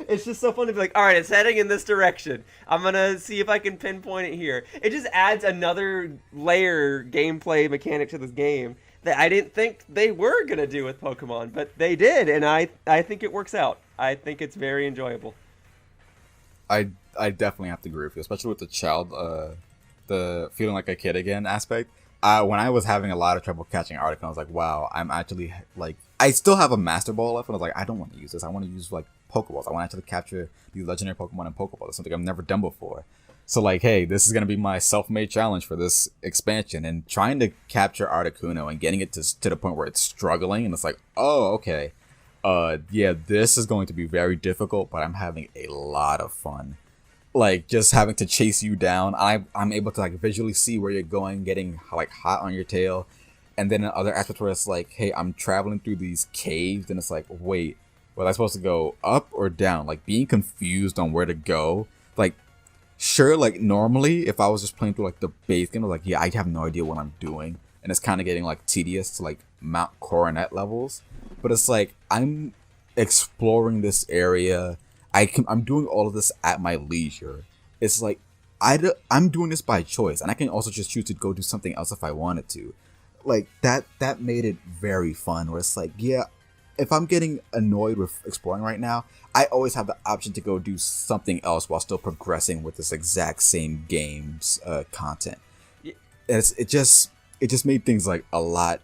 Speaker 2: it's just so fun to be like, all right, it's heading in this direction. I'm going to see if I can pinpoint it here. It just adds another layer gameplay mechanic to this game that I didn't think they were going to do with Pokemon, but they did, and I think it works out. I think it's very enjoyable. I
Speaker 1: definitely have to agree with you, especially with the child, the feeling like a kid again aspect. when I was having a lot of trouble catching Articuno, I was like, wow, I'm actually like, I still have a Master Ball left, and I was like, I don't want to use this. I want to use like Pokeballs. I want to actually capture these legendary Pokemon in Pokeballs. It's something I've never done before. So like, hey, this is gonna be my self-made challenge for this expansion, and trying to capture Articuno and getting it to the point where it's struggling, and it's like, oh, okay, yeah, this is going to be very difficult, but I'm having a lot of fun. Like just having to chase you down, I'm able to like visually see where you're going, getting like hot on your tail, and then in other aspects where it's like, hey, I'm traveling through these caves, and it's like, wait, was I supposed to go up or down? Like being confused on where to go, like. Sure, like normally if I was just playing through like the base game, I was like, yeah, I have no idea what I'm doing, and it's kind of getting like tedious to like Mount Coronet levels. But it's like I'm exploring this area. I'm doing all of this at my leisure. It's like I'm doing this by choice, and I can also just choose to go do something else if I wanted to. Like that made it very fun. Where it's like, yeah, if I'm getting annoyed with exploring right now, I always have the option to go do something else while still progressing with this exact same game's content. And it just made things like a lot.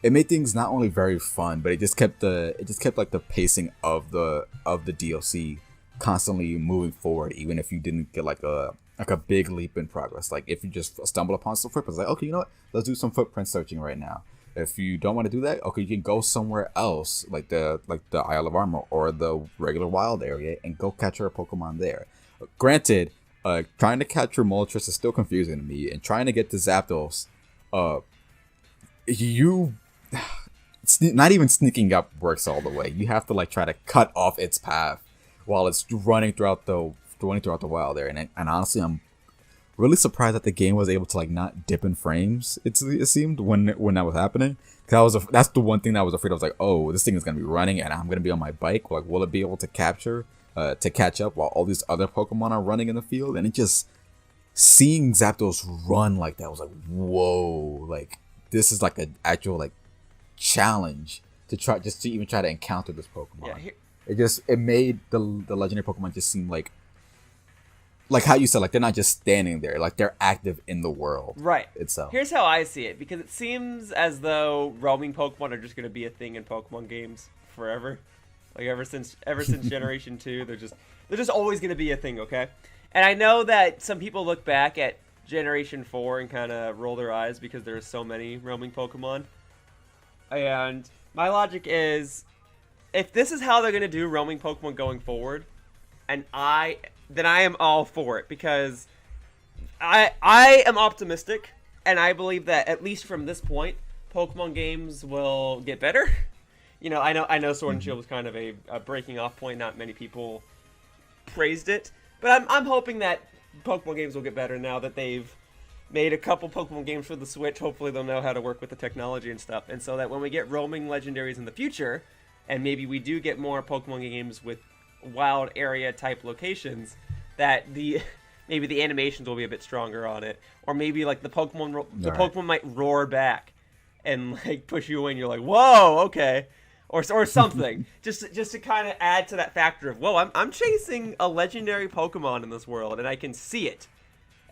Speaker 1: It made things not only very fun, but it just kept like the pacing of the DLC constantly moving forward, even if you didn't get like a big leap in progress. Like if you just stumble upon some footprints, like, okay, you know what? Let's do some footprint searching right now. If you don't want to do that, okay, you can go somewhere else, like the Isle of Armor or the regular wild area, and go capture a Pokemon there. Granted, trying to capture Moltres is still confusing to me, and trying to get to Zapdos, not even sneaking up works all the way. You have to like try to cut off its path while it's running throughout the wild area, and honestly, I'm really surprised that the game was able to like not dip in frames. It seemed when that was happening. That's the one thing that I was afraid of. I was like, oh, this thing is gonna be running and I'm gonna be on my bike. Like, will it be able to catch up while all these other Pokemon are running in the field? And it just seeing Zapdos run like that was like, whoa! Like this is like an actual like challenge to even try to encounter this Pokemon. Yeah, it made the legendary Pokemon just seem like how you said, like they're not just standing there, like they're active in the world itself.
Speaker 2: Here's how I see it, because it seems as though roaming Pokemon are just going to be a thing in Pokemon games forever. Like ever since Generation 2, they're just always going to be a thing, okay? And I know that some people look back at Generation 4 and kind of roll their eyes because there's so many roaming Pokemon. And my logic is, if this is how they're going to do roaming Pokemon going forward, then I am all for it, because I am optimistic, and I believe that at least from this point, Pokemon games will get better. You know, I know Sword and Shield was kind of a breaking off point. Not many people praised it, but I'm hoping that Pokemon games will get better now that they've made a couple Pokemon games for the Switch. Hopefully they'll know how to work with the technology and stuff, and so that when we get roaming legendaries in the future, and maybe we do get more Pokemon games with wild area type locations, that maybe the animations will be a bit stronger on it, or maybe like the Pokemon might roar back and like push you away, and you're like, whoa, okay, or something, just to kind of add to that factor of, whoa, I'm chasing a legendary Pokemon in this world and I can see it.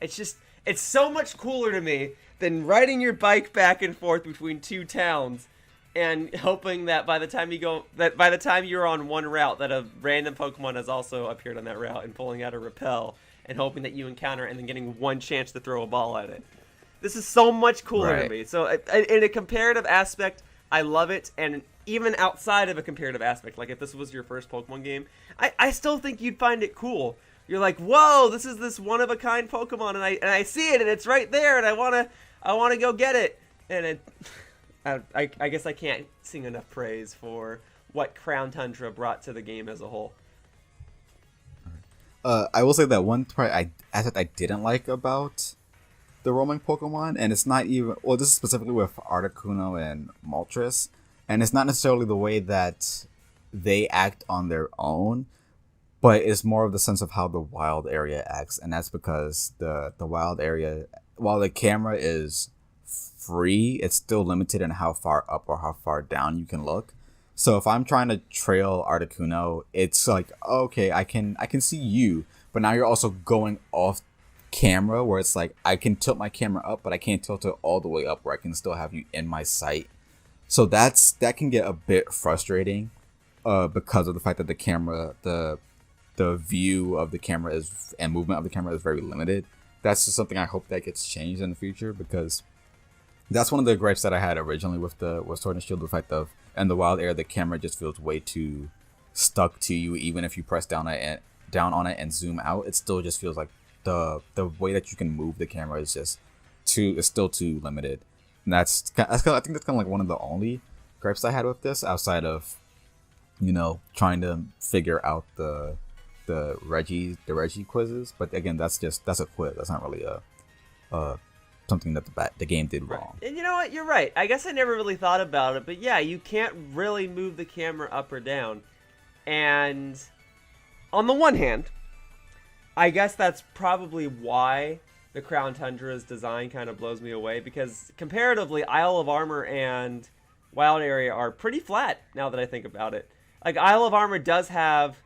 Speaker 2: It's so much cooler to me than riding your bike back and forth between two towns and hoping that by the time you're on one route, that a random Pokemon has also appeared on that route and pulling out a repel, and hoping that you encounter it and then getting one chance to throw a ball at it. This is so much cooler to me. So in a comparative aspect, I love it, and even outside of a comparative aspect, like if this was your first Pokemon game, I still think you'd find it cool. You're like, whoa, this is this one of a kind Pokemon, and I see it, and it's right there, and I wanna go get it, and it. I guess I can't sing enough praise for what Crown Tundra brought to the game as a whole.
Speaker 1: I will say that one part I didn't like about the roaming Pokemon, and it's not even, well, this is specifically with Articuno and Moltres, and it's not necessarily the way that they act on their own, but it's more of the sense of how the wild area acts, and that's because the wild area, while the camera is free, it's still limited in how far up or how far down you can look. So if I'm trying to trail Articuno, it's like, okay, I can see you, but now you're also going off camera where it's like I can tilt my camera up, but I can't tilt it all the way up where I can still have you in my sight. So that can get a bit frustrating, because of the fact that the camera, the view of the camera is and movement of the camera is very limited. That's just something I hope that gets changed in the future, because that's one of the gripes that I had originally with Sword and Shield, the fact of in the Wild Air the camera just feels way too stuck to you. Even if you press down on it and zoom out, it still just feels like the way that you can move the camera is still too limited. And I think that's kind of like one of the only gripes I had with this, outside of, you know, trying to figure out the Reggie quizzes. But again, that's a quiz. That's not really a something that the game did wrong.
Speaker 2: And you know what? You're right. I guess I never really thought about it, but yeah, you can't really move the camera up or down. And on the one hand, I guess that's probably why the Crown Tundra's design kind of blows me away, because comparatively, Isle of Armor and Wild Area are pretty flat now that I think about it. Like, Isle of Armor does have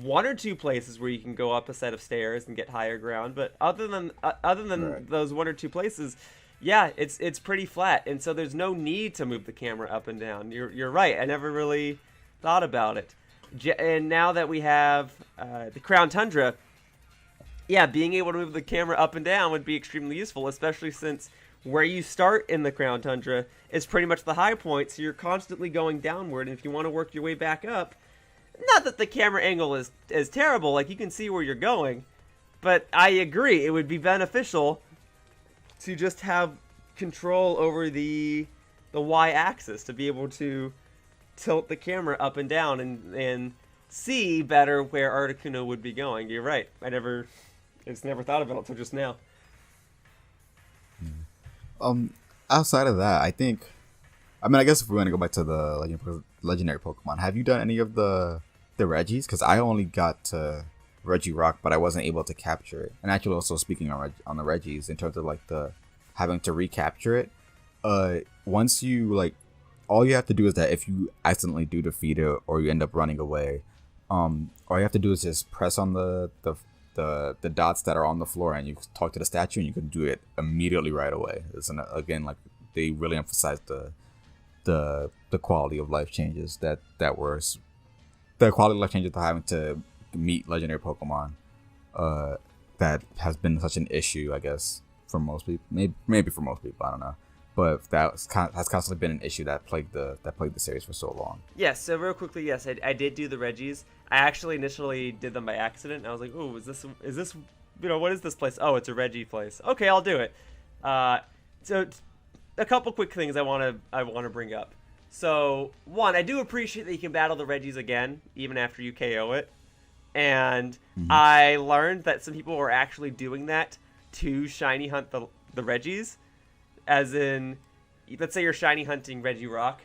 Speaker 2: one or two places where you can go up a set of stairs and get higher ground, but other than
Speaker 1: Right.
Speaker 2: those one or two places, yeah, it's pretty flat, and so there's no need to move the camera up and down. You're right. I never really thought about it. And now that we have the Crown Tundra, yeah, being able to move the camera up and down would be extremely useful, especially since where you start in the Crown Tundra is pretty much the high point, so you're constantly going downward, and if you want to work your way back up, not that the camera angle is terrible, like you can see where you're going, but I agree, it would be beneficial to just have control over the y-axis, to be able to tilt the camera up and down and see better where Articuno would be going. You're right. It's never thought about it until just now.
Speaker 1: Outside of that, I guess if we want to go back to the legendary Pokemon, have you done any of the Regis? Because I only got to Regirock, but I wasn't able to capture it. And actually, also speaking on the Regis, in terms of like the having to recapture it, once you like, all you have to do is that if you accidentally do defeat it or you end up running away, all you have to do is just press on the dots that are on the floor, and you talk to the statue, and you can do it immediately right away. Again, like, they really emphasize the quality of life changes that were the quality of life changes to having to meet legendary Pokemon, that has been such an issue, I guess, for most people. Maybe for most people, I don't know. But has constantly been an issue that plagued the series for so long.
Speaker 2: Yes, so real quickly, yes, I did do the Regis. I actually initially did them by accident, and I was like, "Ooh, is this what is this place? Oh, it's a Reggie place. Okay, I'll do it." So a couple quick things I want to bring up. So one, I do appreciate that you can battle the Regis again even after you KO it, and I learned that some people were actually doing that to shiny hunt the Regis. As in, let's say you're shiny hunting Regirock.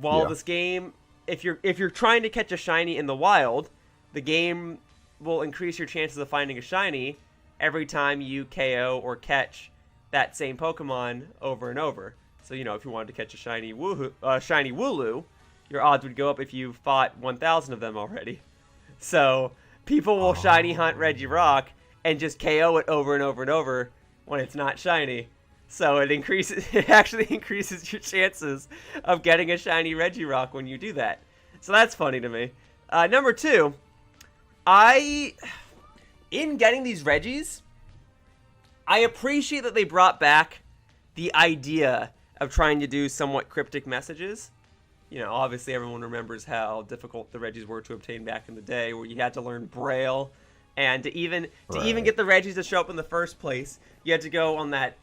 Speaker 2: While this game, if you're trying to catch a shiny in the wild, the game will increase your chances of finding a shiny every time you KO or catch that same Pokemon over and over. So, if you wanted to catch a shiny Wooloo, your odds would go up if you fought 1,000 of them already. So, people will shiny hunt Regirock and just KO it over and over and over when it's not shiny. So it actually increases your chances of getting a shiny Regirock when you do that. So that's funny to me. Number two, in getting these Regis, I appreciate that they brought back the idea of trying to do somewhat cryptic messages. Obviously everyone remembers how difficult the Regis were to obtain back in the day, where you had to learn Braille, and to even get the Regis to show up in the first place, you had to go on that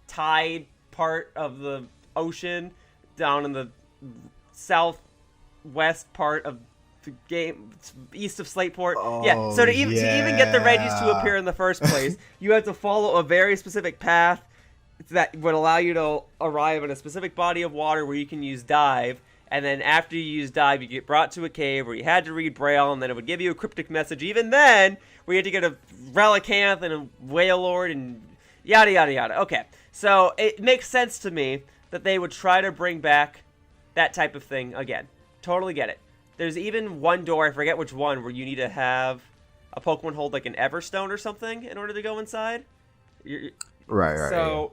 Speaker 2: tide part of the ocean down in the southwest part of the game, east of Slateport. So to even get the Regis to appear in the first place, you have to follow a very specific path that would allow you to arrive in a specific body of water where you can use dive, and then after you use dive, you get brought to a cave where you had to read Braille, and then it would give you a cryptic message. Even then, we had to get a Relicanth and a Wailord and yada yada yada. Okay, so it makes sense to me that they would try to bring back that type of thing again. Totally get it. There's even one door, I forget which one, where you need to have a Pokemon hold like an Everstone or something in order to go inside.
Speaker 1: Right.
Speaker 2: So,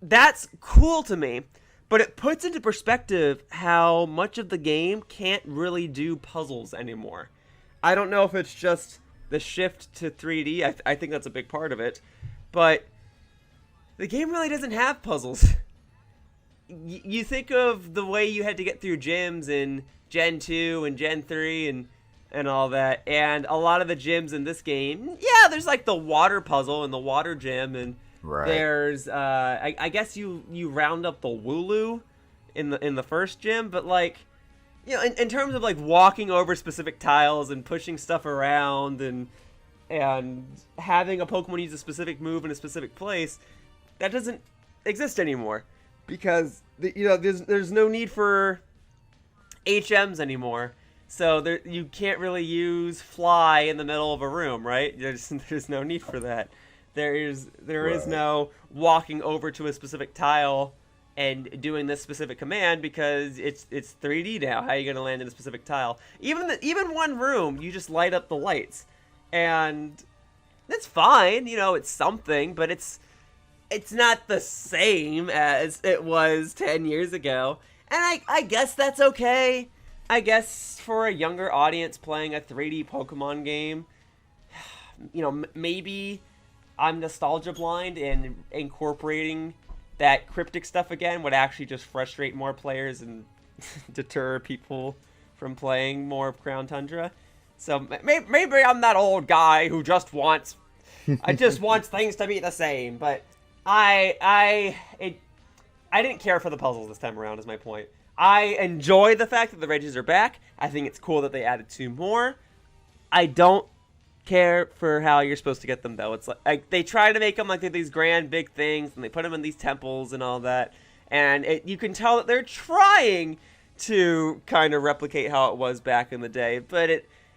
Speaker 2: that's cool to me, but it puts into perspective how much of the game can't really do puzzles anymore. I don't know if it's just the shift to 3D. I think that's a big part of it, but the game really doesn't have puzzles. You think of the way you had to get through gyms in Gen 2 and Gen 3 and all that, and a lot of the gyms in this game, yeah, there's like the water puzzle and the water gym, and there's I guess you round up the Wooloo in the first gym, but like, you know, in terms of like walking over specific tiles and pushing stuff around and having a Pokemon use a specific move in a specific place, that doesn't exist anymore, because there's no need for HMs anymore. So you can't really use fly in the middle of a room, right? There's no need for that. There is no walking over to a specific tile and doing this specific command, because it's 3D now. How are you going to land in a specific tile? Even one room, you just light up the lights, and that's fine. You know, it's something, but it's not the same as it was 10 years ago. And I guess that's okay. I guess for a younger audience playing a 3D Pokemon game, you know, maybe I'm nostalgia blind, and incorporating that cryptic stuff again would actually just frustrate more players and deter people from playing more of Crown Tundra. So maybe I'm that old guy who just wants things to be the same. But I didn't care for the puzzles this time around, is my point. I enjoy the fact that the Regis are back. I think it's cool that they added 2 more. I don't care for how you're supposed to get them, though. It's like they try to make them like they're these grand big things, and they put them in these temples and all that, and you can tell that they're trying to kind of replicate how it was back in the day, but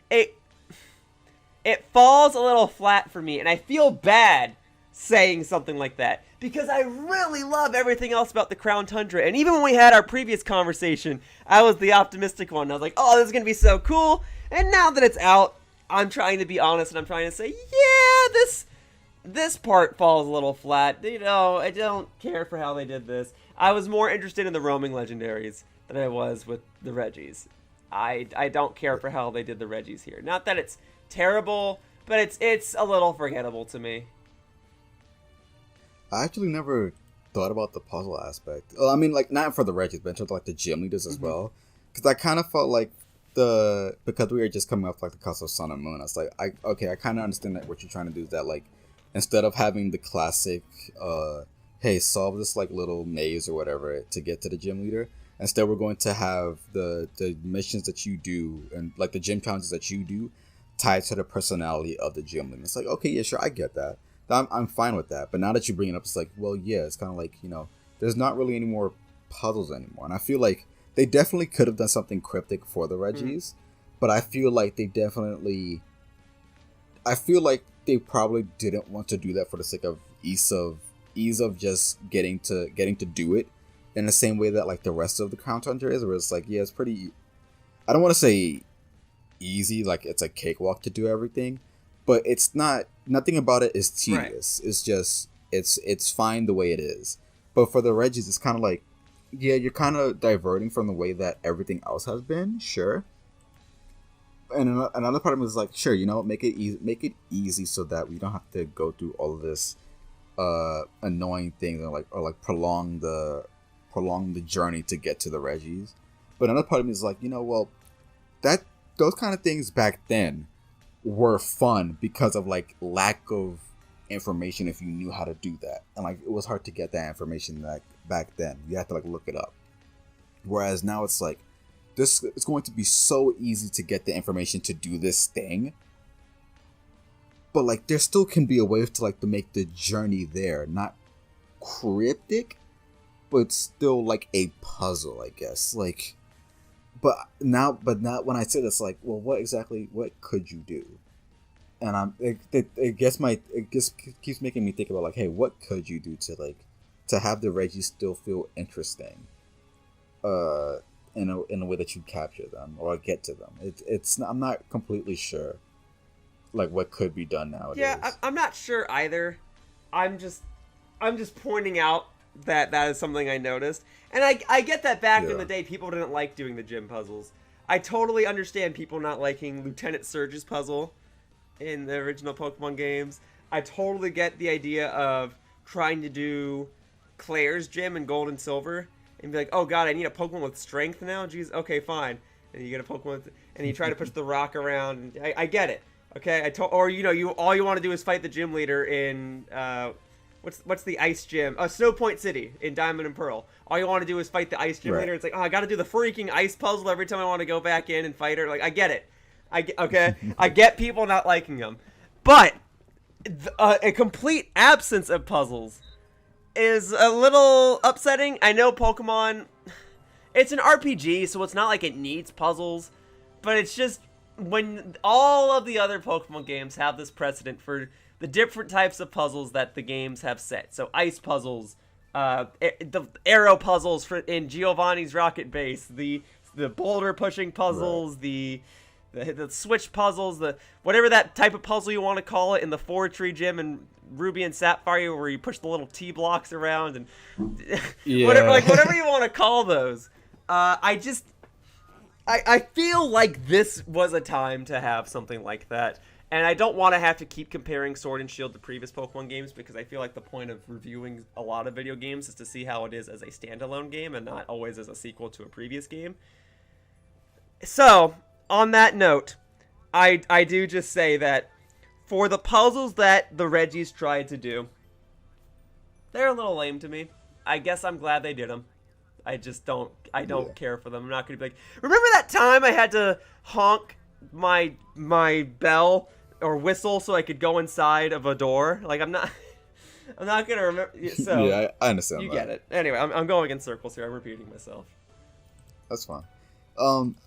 Speaker 2: it falls a little flat for me, and I feel bad saying something like that, because I really love everything else about the Crown Tundra. And even when we had our previous conversation, I was the optimistic one. I was like, oh, this is going to be so cool. And now that it's out, I'm trying to be honest, and I'm trying to say, yeah, this part falls a little flat. You know, I don't care for how they did this. I was more interested in the roaming legendaries than I was with the Regis. I don't care for how they did the Regis here. Not that it's terrible, but it's a little forgettable to me.
Speaker 1: I actually never thought about the puzzle aspect. Well, I mean, like, not for the Regis, but in terms of like the gym leaders as well. Because I kind of felt like because we were just coming off like the cusp of Sun and Moon, I was like, I kind of understand that what you're trying to do is that, like, instead of having the classic, hey, solve this like little maze or whatever to get to the gym leader, instead we're going to have the missions that you do and like the gym challenges that you do tied to the personality of the gym leader. It's like, okay, yeah, sure, I get that. I'm fine with that. But now that you bring it up, it's like, well, yeah, it's kind of like, you know, there's not really any more puzzles anymore. And I feel like they definitely could have done something cryptic for the Regis, but I feel like they probably didn't want to do that for the sake of ease of just getting to do it in the same way that like the rest of the Crown Tundra is, where it's like, yeah, it's pretty, I don't want to say easy, like it's a cakewalk to do everything, but it's not, nothing about it is tedious. Right. It's just, it's fine the way it is. But for the Regis, it's kind of like, yeah, you're kind of diverting from the way that everything else has been, sure. And another part of me is like, sure, you know, make it easy so that we don't have to go through all of this annoying things, or prolong the journey to get to the Regis. But another part of me is like, you know, well, those kind of things back then were fun because of like lack of information. If you knew how to do that, and like it was hard to get that information back then, you had to like look it up. Whereas now it's like, this it's going to be so easy to get the information to do this thing, but like there still can be a way to like to make the journey there not cryptic, but still like a puzzle, I guess. Like, but now when I say this, like, well, what could you do? And it just keeps making me think about like, hey, what could you do to have the Regis still feel interesting, in a way that you capture them or get to them. I'm not completely sure. like what could be done nowadays.
Speaker 2: Yeah, I'm not sure either. I'm just pointing out that is something I noticed, and I get that back in the day people didn't like doing the gym puzzles. I totally understand people not liking Lieutenant Surge's puzzle in the original Pokemon games. I totally get the idea of trying to do Claire's gym in Gold and Silver and be like, oh god, I need a Pokemon with strength now? Jeez, okay, fine. And you get a Pokemon and you try to push the rock around. I get it. Okay, or all you want to do is fight the gym leader in what's the ice gym? Snow Point City in Diamond and Pearl. All you want to do is fight the ice gym leader. It's like, oh, I got to do the freaking ice puzzle every time I want to go back in and fight her. Like, I get it. I get people not liking them, but a complete absence of puzzles is a little upsetting. I know Pokemon, it's an RPG, so it's not like it needs puzzles, but it's just when all of the other Pokemon games have this precedent for the different types of puzzles that the games have set. So ice puzzles, the arrow puzzles in Giovanni's Rocket Base, the boulder pushing puzzles, the switch puzzles, whatever that type of puzzle you want to call it in the Forestry Gym and Ruby and Sapphire, where you push the little T blocks around and whatever you want to call those. I feel like this was a time to have something like that. And I don't want to have to keep comparing Sword and Shield to previous Pokemon games, because I feel like the point of reviewing a lot of video games is to see how it is as a standalone game and not always as a sequel to a previous game. So, on that note, I do just say that for the puzzles that the Regis tried to do, they're a little lame to me. I guess I'm glad they did them. I just don't care for them. I'm not going to be like, remember that time I had to honk my bell or whistle so I could go inside of a door? Like, I'm not going to remember. So
Speaker 1: yeah, I understand.
Speaker 2: You get it. Anyway, I'm going in circles here. I'm repeating myself.
Speaker 1: That's fine.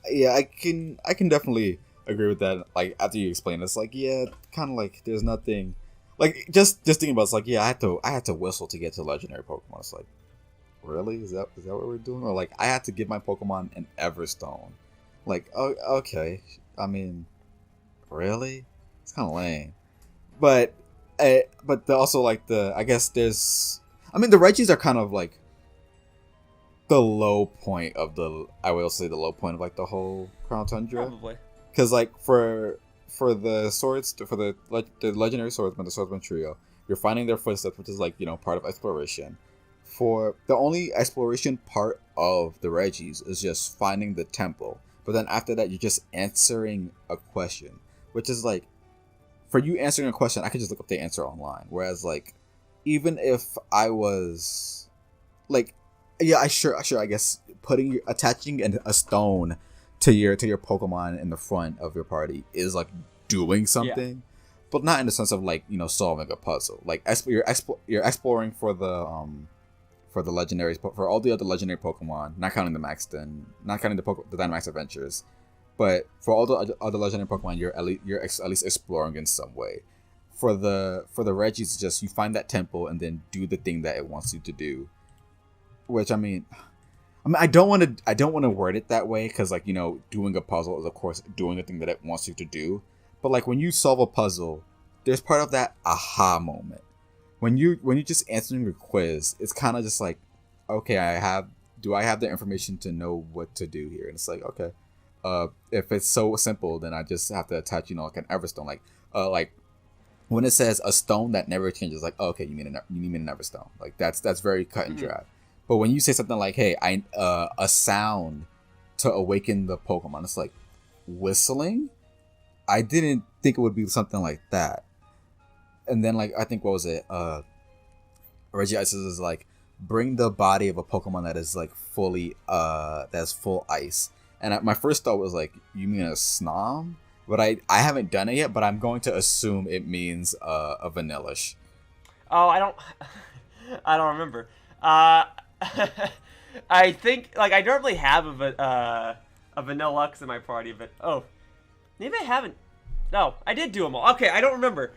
Speaker 1: Yeah, I can definitely agree with that. Like, after you explain this, like, yeah, kind of like there's nothing, like, just thinking about it's like, yeah, I had to whistle to get to legendary Pokemon. It's like, really? Is that what we're doing? Or like, I had to give my Pokemon an Everstone. Like, oh, okay. I mean, really? It's kind of lame. But also like I guess there's, I mean, the Regis are kind of like the low point of I will say the low point of like the whole Crown Tundra.
Speaker 2: Probably.
Speaker 1: Because like for the swords, for the legendary swordsman, the swordsman trio, you're finding their footsteps, which is like, part of exploration. For the only exploration part of the Regis is just finding the temple. But then after that, you're just answering a question, which is like, for you answering a question, I could just look up the answer online. Whereas like, even if I was like, yeah, I guess attaching a stone to your Pokemon in the front of your party is like doing something, but not in the sense of like, solving a puzzle. Like you're exploring for the legendaries, for all the other legendary Pokemon, not counting the Dynamax Adventures, but for all the other legendary Pokemon, you're at least exploring in some way. For the Regis, it's just you find that temple and then do the thing that it wants you to do. Which I mean, I don't want to word it that way, because like, doing a puzzle is of course doing the thing that it wants you to do. But like, when you solve a puzzle, there's part of that aha moment. When you just answering a quiz, it's kind of just like, okay, do I have the information to know what to do here? And it's like, okay, if it's so simple, then I just have to attach, like an Everstone, like when it says a stone that never changes, like, oh, okay, you mean an Everstone, like that's very cut and dry. But when you say something like, hey, a sound to awaken the Pokemon, it's like whistling. I didn't think it would be something like that. And then, like, I think, what was it? Regice is like, bring the body of a Pokemon that is like fully, that's full ice. And my first thought was like, you mean a Snom? But I haven't done it yet, but I'm going to assume it means a Vanillish.
Speaker 2: Oh, I don't remember. I think, like, I normally have a Vanillux in my party, but maybe I haven't. No, I did do them all. Okay, I don't remember.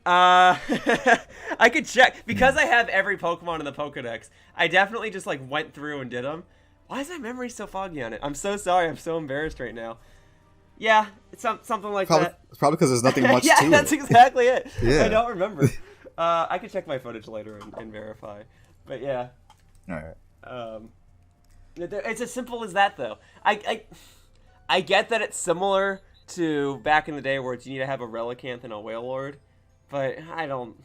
Speaker 2: I could check, because I have every Pokemon in the Pokedex. I definitely just like went through and did them. Why is my memory so foggy on it? I'm so sorry. I'm so embarrassed right now. Yeah, it's something like
Speaker 1: Probably,
Speaker 2: that.
Speaker 1: it's probably because there's nothing much
Speaker 2: Yeah,
Speaker 1: to
Speaker 2: that's
Speaker 1: it.
Speaker 2: exactly it.
Speaker 1: Yeah.
Speaker 2: I don't remember. I can check my footage later and verify. But yeah,
Speaker 1: All right.
Speaker 2: it's as simple as that, though. I get that it's similar to back in the day where you need to have a Relicanth and a Whale Lord, but I don't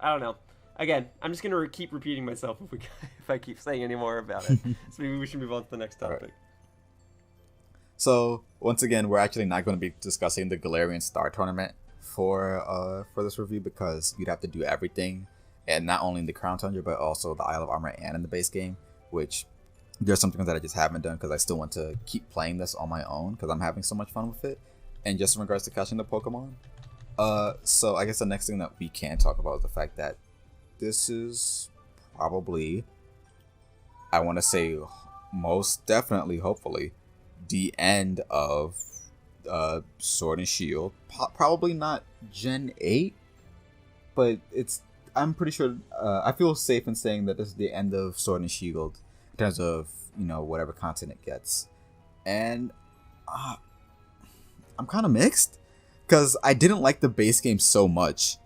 Speaker 2: know. Again, I'm just gonna keep repeating myself if I keep saying any more about it. So maybe we should move on to the next topic.
Speaker 1: Right. So once again, we're actually not going to be discussing the Galarian Star Tournament for this review because you'd have to do everything, and not only in the Crown Tundra but also the Isle of Armor and in the base game, which there's some things that I just haven't done because I still want to keep playing this on my own because I'm having so much fun with it. And just in regards to catching the Pokemon, so I guess the next thing that we can talk about is the fact that this is probably, I want to say, most definitely, hopefully, the end of Sword and Shield. Probably not Gen 8, but I'm pretty sure, I feel safe in saying that this is the end of Sword and Shield in terms of, whatever content it gets. And I'm kind of mixed because I didn't like the base game so much.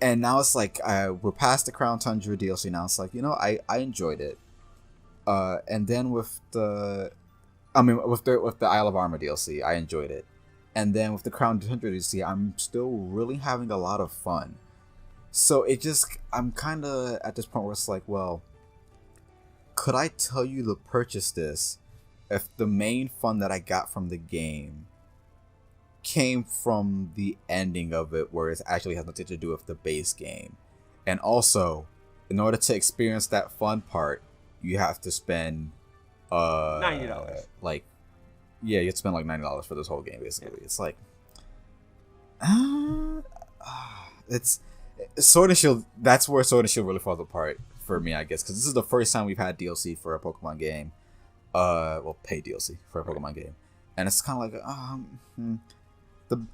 Speaker 1: And now it's like, we're past the Crown Tundra DLC now. It's like, I enjoyed it. And then with the Isle of Armor DLC, I enjoyed it. And then with the Crown Tundra DLC, I'm still really having a lot of fun. So I'm kind of at this point where it's like, well, could I tell you to purchase this if the main fun that I got from the game came from the ending of it, where it actually has nothing to do with the base game? And also, in order to experience that fun part, you have to spend
Speaker 2: $90.
Speaker 1: You have to spend like $90 for this whole game, basically.
Speaker 2: Yeah.
Speaker 1: It's like, it's Sword and Shield. That's where Sword and Shield really falls apart for me, I guess, because this is the first time we've had DLC for a Pokemon game. Paid DLC for a Pokemon game, and it's kind of like,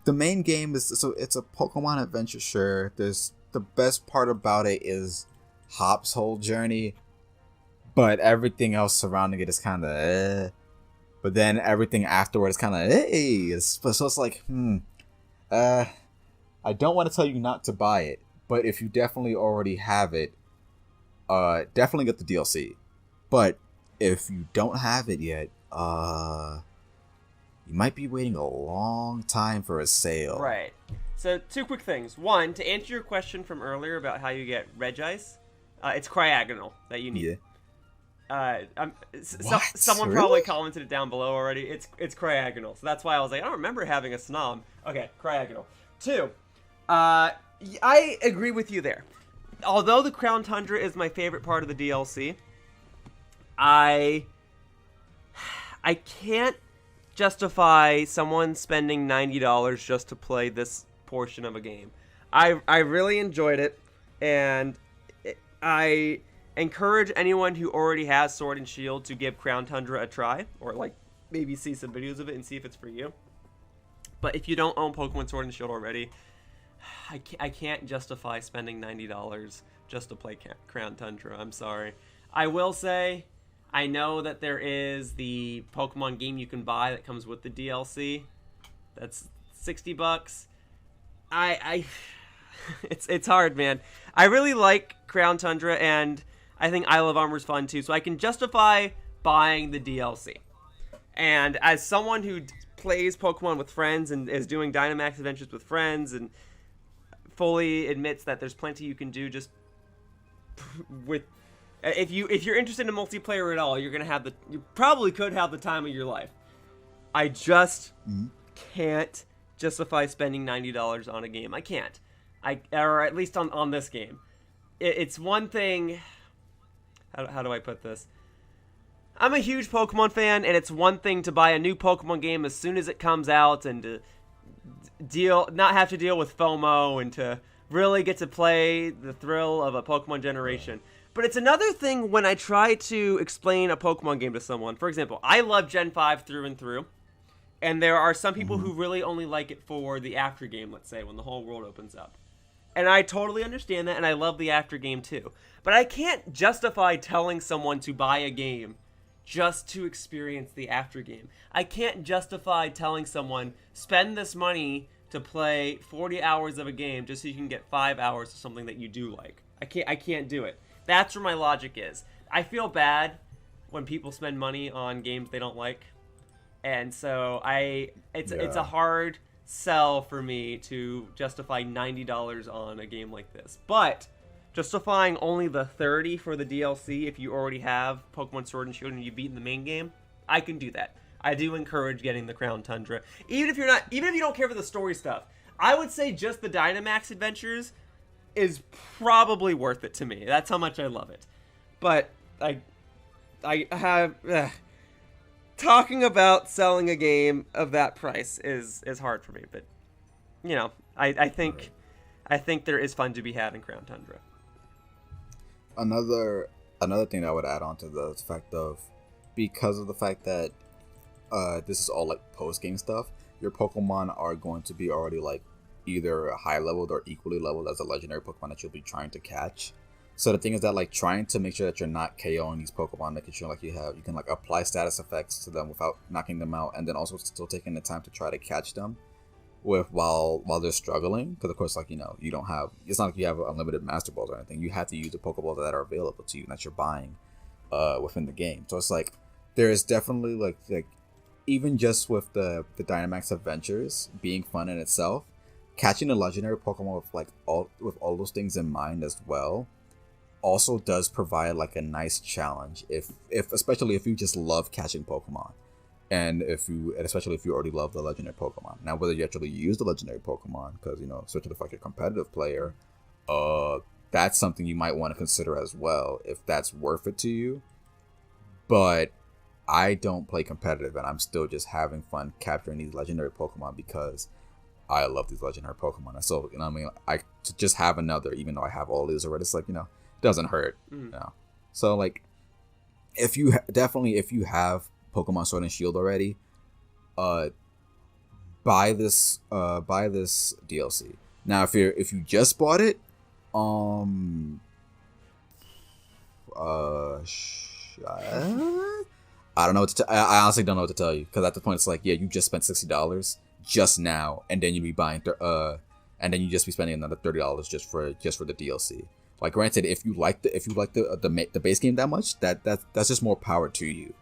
Speaker 1: the main game is, so it's a Pokemon adventure. Sure, there's, the best part about it is Hop's whole journey, but everything else surrounding it is kind of but then everything afterward is kind of so it's like, I don't want to tell you not to buy it, but if you definitely already have it, definitely get the DLC. But if you don't have it yet, you might be waiting a long time for a sale.
Speaker 2: Right. So, two quick things. One, to answer your question from earlier about how you get Regice, it's Cryogonal that you need.
Speaker 1: Yeah.
Speaker 2: Someone
Speaker 1: Really?
Speaker 2: probably commented it down below already. It's Cryogonal. So that's why I was like, I don't remember having a Snom. Okay, Cryogonal. Two, I agree with you there. Although the Crown Tundra is my favorite part of the DLC, I can't justify someone spending $90 just to play this portion of a game. I really enjoyed it, and I encourage anyone who already has Sword and Shield to give Crown Tundra a try, or like maybe see some videos of it and see if it's for you. But if you don't own Pokemon Sword and Shield already, I can't justify spending $90 just to play Crown Tundra. I'm sorry. I will say, I know that there is the Pokemon game you can buy that comes with the DLC. That's $60. It's hard, man. I really like Crown Tundra, and I think Isle of Armor is fun too, so I can justify buying the DLC. And as someone who plays Pokemon with friends and is doing Dynamax adventures with friends and fully admits that there's plenty you can do just with, if you're interested in multiplayer at all, you probably could have the time of your life. I just can't justify spending $90 on a game. I can't. Or at least on this game. It's one thing. How do I put this? I'm a huge Pokemon fan, and it's one thing to buy a new Pokemon game as soon as it comes out and to not have to deal with FOMO and to really get to play the thrill of a Pokemon generation. But it's another thing when I try to explain a Pokemon game to someone. For example, I love Gen 5 through and through, and there are some people who really only like it for the after game, let's say, when the whole world opens up. And I totally understand that, and I love the after game too. But I can't justify telling someone to buy a game just to experience the after game. I can't justify telling someone, spend this money to play 40 hours of a game just so you can get 5 hours of something that you do like. I can't do it. That's where my logic is. I feel bad when people spend money on games they don't like. And so it's a hard sell for me to justify $90 on a game like this. But justifying only the $30 for the DLC if you already have Pokemon Sword and Shield and you've beaten the main game, I can do that. I do encourage getting the Crown Tundra. Even if you don't care for the story stuff, I would say just the Dynamax adventures is probably worth it to me. That's how much I love it. But I have talking about selling a game of that price is hard for me. But you know, I think there is fun to be had in Crown Tundra.
Speaker 1: Another thing that I would add on to the fact of, because of the fact that this is all like post game stuff, your Pokemon are going to be already like either high leveled or equally leveled as a legendary Pokemon that you'll be trying to catch. So the thing is that like trying to make sure that you're not KOing these Pokemon, making sure like you can like apply status effects to them without knocking them out, and then also still taking the time to try to catch them while they're struggling, because of course, like, you know, it's not like you have unlimited Master Balls or anything. You have to use the Pokeballs that are available to you and that you're buying within the game. So it's like there is definitely like even just with the Dynamax adventures being fun in itself, catching a legendary Pokemon with all those things in mind as well also does provide like a nice challenge, if especially if you just love catching Pokemon. And especially if you already love the legendary Pokemon. Now, whether you actually use the legendary Pokemon, because, you know, especially if you're a competitive player, that's something you might want to consider as well, if that's worth it to you. But I don't play competitive, and I'm still just having fun capturing these legendary Pokemon because I love these legendary Pokemon. And so, you know what I mean? To just have another, even though I have all these already, it's like, you know, it doesn't hurt. You know? So, like, if you have Pokemon Sword and Shield already, buy this DLC. Now, if you just bought it, I don't know I honestly don't know what to tell you, because at the point it's like, yeah, you just spent $60 just now, and then you'd be buying and then you just be spending another $30 just for the DLC. Like, granted, if you like the base game that much, that's just more power to you.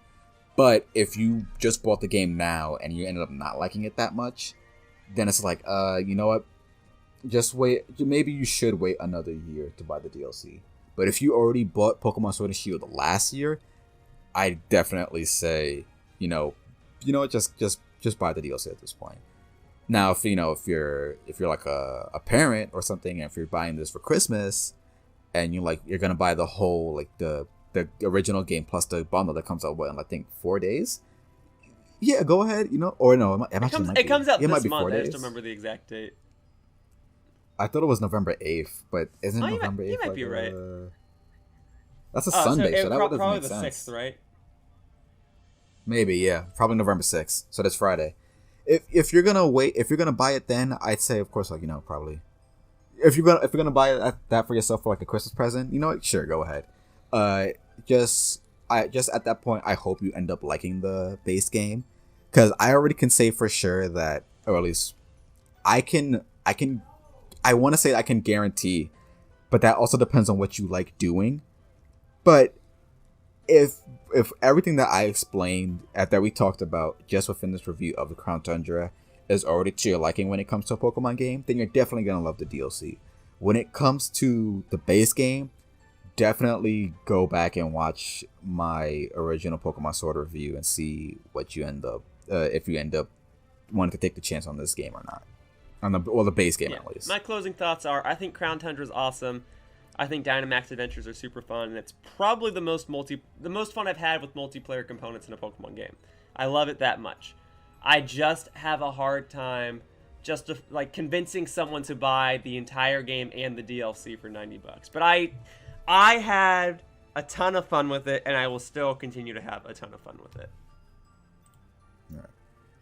Speaker 1: But if you just bought the game now and you ended up not liking it that much, then it's like, you know what? Just wait. Maybe you should wait another year to buy the DLC. But if you already bought Pokemon Sword and Shield last year, I definitely say, you know what, just buy the DLC at this point. Now, if you're like a parent or something, and if you're buying this for Christmas, and you're gonna buy the whole, like, the original game plus the bundle that comes out in, I think, 4 days. Yeah, go ahead. Or no,
Speaker 2: it comes out this month. I just don't remember the exact date.
Speaker 1: I thought it was November 8th, but isn't November 8th?
Speaker 2: You might be right.
Speaker 1: That's a Sunday, so that doesn't
Speaker 2: probably
Speaker 1: make sense.
Speaker 2: the 6th, right?
Speaker 1: Maybe, yeah, probably November 6th. So that's Friday. If you're gonna buy it, then I'd say, of course, like, probably. If you're gonna buy that for yourself for like a Christmas present, sure, go ahead. Just at that point, I hope you end up liking the base game, because I already can say for sure that, or at least I want to say I can guarantee, but that also depends on what you like doing. But if everything that I explained that we talked about just within this review of the Crown Tundra is already to your liking when it comes to a Pokemon game, then you're definitely gonna love the DLC. When it comes to the base game, definitely go back and watch my original Pokemon Sword review and see what you end up, if you end up wanting to take the chance on this game or not, on the base game, at least.
Speaker 2: My closing thoughts are: I think Crown Tundra is awesome. I think Dynamax Adventures are super fun, and it's probably the most fun I've had with multiplayer components in a Pokemon game. I love it that much. I just have a hard time convincing someone to buy the entire game and the DLC for $90. But I had a ton of fun with it, and I will still continue to have a ton of fun with it.
Speaker 1: Right.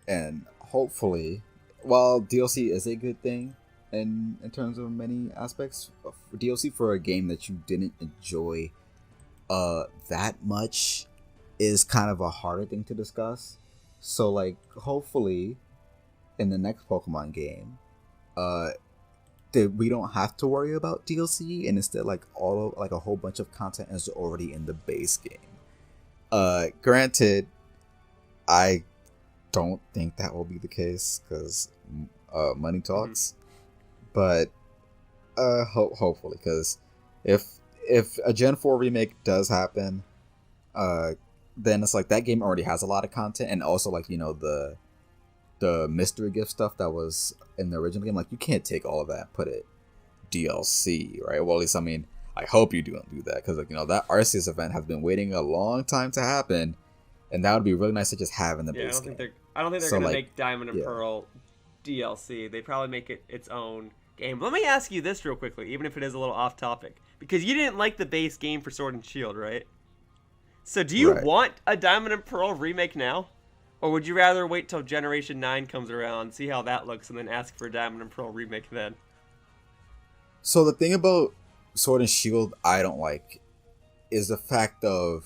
Speaker 1: And hopefully, while DLC is a good thing in terms of many aspects, DLC for a game that you didn't enjoy that much, is kind of a harder thing to discuss. So like hopefully in the next Pokemon game, that we don't have to worry about DLC, and instead like a whole bunch of content is already in the base game. Granted, I don't think that will be the case because money talks. But hopefully, because if a Gen 4 remake does happen, then it's like that game already has a lot of content, and also like, you know, the mystery gift stuff that was in the original game, like you can't take all of that and put it DLC, right? Well, at least I mean, I hope you don't do that, because like, you know, that Arceus event has been waiting a long time to happen, and that would be really nice to just have in the base game.
Speaker 2: I don't think they're gonna make Diamond and Pearl DLC. They probably make it its own game. Let me ask you this real quickly, even if it is a little off topic, because you didn't like the base game for Sword and Shield, right? So do you want a Diamond and Pearl remake now? Or would you rather wait till Generation 9 comes around, see how that looks, and then ask for a Diamond and Pearl remake then?
Speaker 1: So the thing about Sword and Shield I don't like is the fact of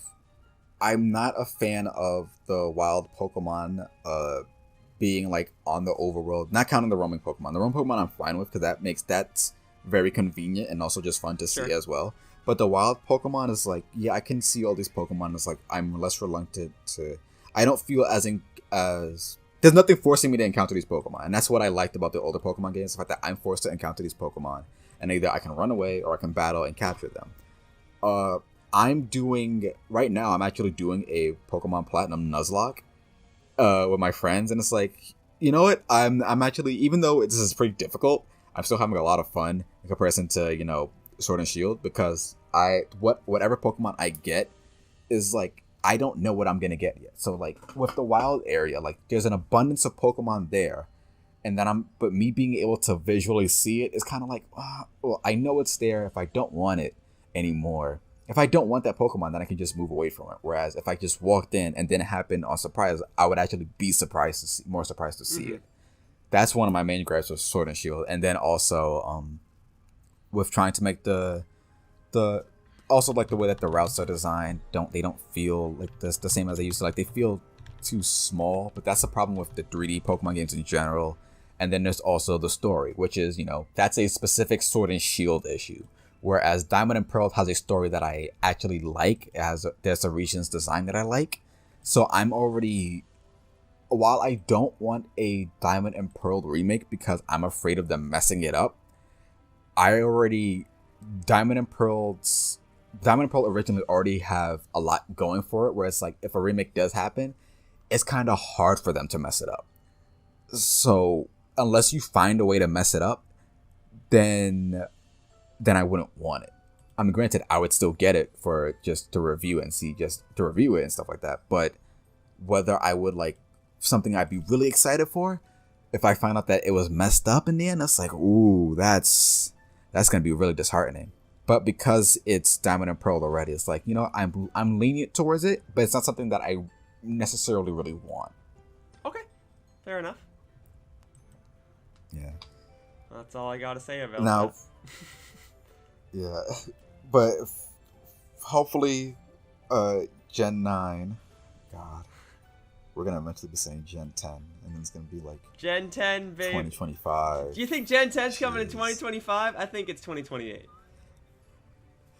Speaker 1: I'm not a fan of the wild Pokemon being like on the overworld, not counting the roaming Pokemon. The roaming Pokemon I'm fine with because that's very convenient and also just fun to see as well. But the wild Pokemon is like, yeah, I can see all these Pokemon. It's like I'm less reluctant to. I don't feel as there's nothing forcing me to encounter these Pokemon, and that's what I liked about the older Pokemon games. The fact that I'm forced to encounter these Pokemon, and either I can run away or I can battle and capture them. I'm actually doing a Pokemon Platinum Nuzlocke with my friends, and it's like, you know what? I'm actually, even though this is pretty difficult, I'm still having a lot of fun in comparison to, you know, Sword and Shield, because whatever Pokemon I get is like, I don't know what I'm gonna get yet. So like with the wild area, like there's an abundance of Pokemon there, and then but me being able to visually see it is kind of like, well, I know it's there. If I don't want it anymore, if I don't want that Pokemon, then I can just move away from it. Whereas if I just walked in and then it happened on surprise, I would actually be more surprised to see it. That's one of my main gripes with Sword and Shield. And then also with trying to make the also like the way that the routes are designed, they don't feel like the same as they used to. Like they feel too small, but that's a problem with the 3D Pokemon games in general. And then there's also the story, which is, you know, that's a specific Sword and Shield issue. Whereas Diamond and Pearl has a story that I actually like, there's a region's design that I like. So I'm already, while I don't want a Diamond and Pearl remake because I'm afraid of them messing it up, Diamond and Pearl originally already have a lot going for it, where it's like if a remake does happen, it's kind of hard for them to mess it up. So unless you find a way to mess it up, then I wouldn't want it. I mean, granted, I would still get it for just to review and see, just to review it and stuff like that. But whether I would like something I'd be really excited for, if I find out that it was messed up in the end, that's like, ooh, that's gonna be really disheartening. But because it's Diamond and Pearl already, it's like, you know, I'm lenient towards it, but it's not something that I necessarily really want.
Speaker 2: Okay, fair enough.
Speaker 1: Yeah.
Speaker 2: That's all I gotta say about
Speaker 1: now. Yeah, but hopefully, Gen 9. God, we're gonna eventually be saying Gen 10, and then it's gonna be like
Speaker 2: Gen 10, babe.
Speaker 1: 2025.
Speaker 2: Do you think Gen 10's coming in 2025? I think it's 2028.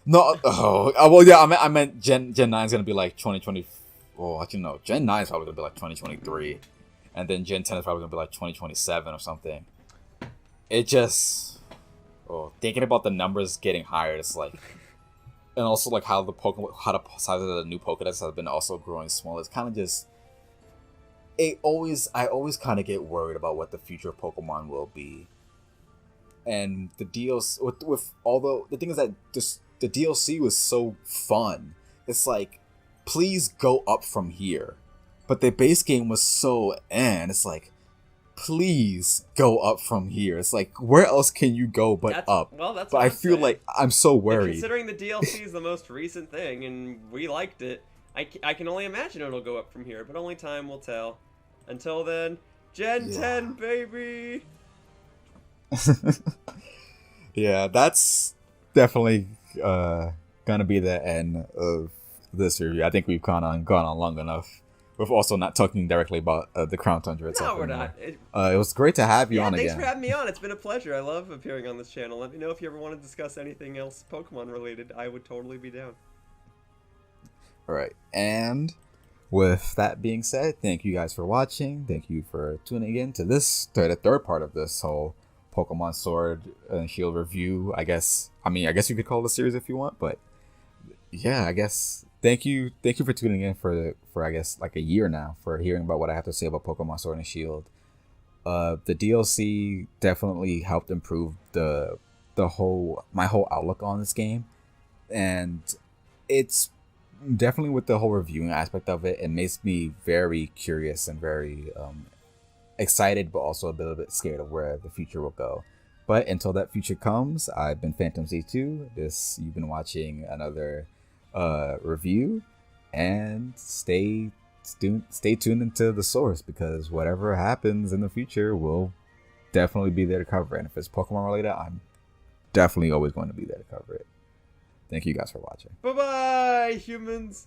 Speaker 1: No, well, yeah, I meant Gen 9's gonna be like 2020. Well, actually, no, Gen 9 is probably gonna be like 2023, and then Gen 10 is probably gonna be like 2027 or something. It just, thinking about the numbers getting higher, it's like, and also like how the size of the new Pokédex has been also growing smaller. It's kind of just, I always kind of get worried about what the future of Pokemon will be, and the deals although the thing is that the DLC was so fun. It's like, please go up from here. But the base game was so it's like, please go up from here. It's like, where else can you go but up?
Speaker 2: Well, that's
Speaker 1: but
Speaker 2: what
Speaker 1: I feel like I'm so worried.
Speaker 2: And considering the DLC is the most recent thing and we liked it, I can only imagine it'll go up from here, but only time will tell. Until then, Gen 10, baby!
Speaker 1: Yeah, that's definitely gonna be the end of this review. I think we've gone on long enough. We're also not talking directly about the Crown Tundra itself.
Speaker 2: No, we're
Speaker 1: anymore.
Speaker 2: not.
Speaker 1: It was great to have you
Speaker 2: Yeah,
Speaker 1: on
Speaker 2: thanks
Speaker 1: again.
Speaker 2: for having me on. It's been a pleasure. I love appearing on this channel. Let me know if you ever want to discuss anything else Pokemon related. I would totally be down.
Speaker 1: All right, and with that being said, thank you guys for watching. Thank you for tuning in to this the third part of this whole Pokemon Sword and Shield review. I guess you could call it a series if you want, but yeah, I guess thank you for tuning in for I guess like a year now, for hearing about what I have to say about Pokemon Sword and Shield. The DLC definitely helped improve my whole outlook on this game, and it's definitely, with the whole reviewing aspect of it, it makes me very curious and very excited, but also a little bit scared of where the future will go. But until that future comes, I've been Phantom Z2. You've been watching another review, and stay tuned into the source, because whatever happens in the future will definitely be there to cover it. And if it's Pokemon related, I'm definitely always going to be there to cover it. Thank you guys for watching.
Speaker 2: Bye-bye, humans!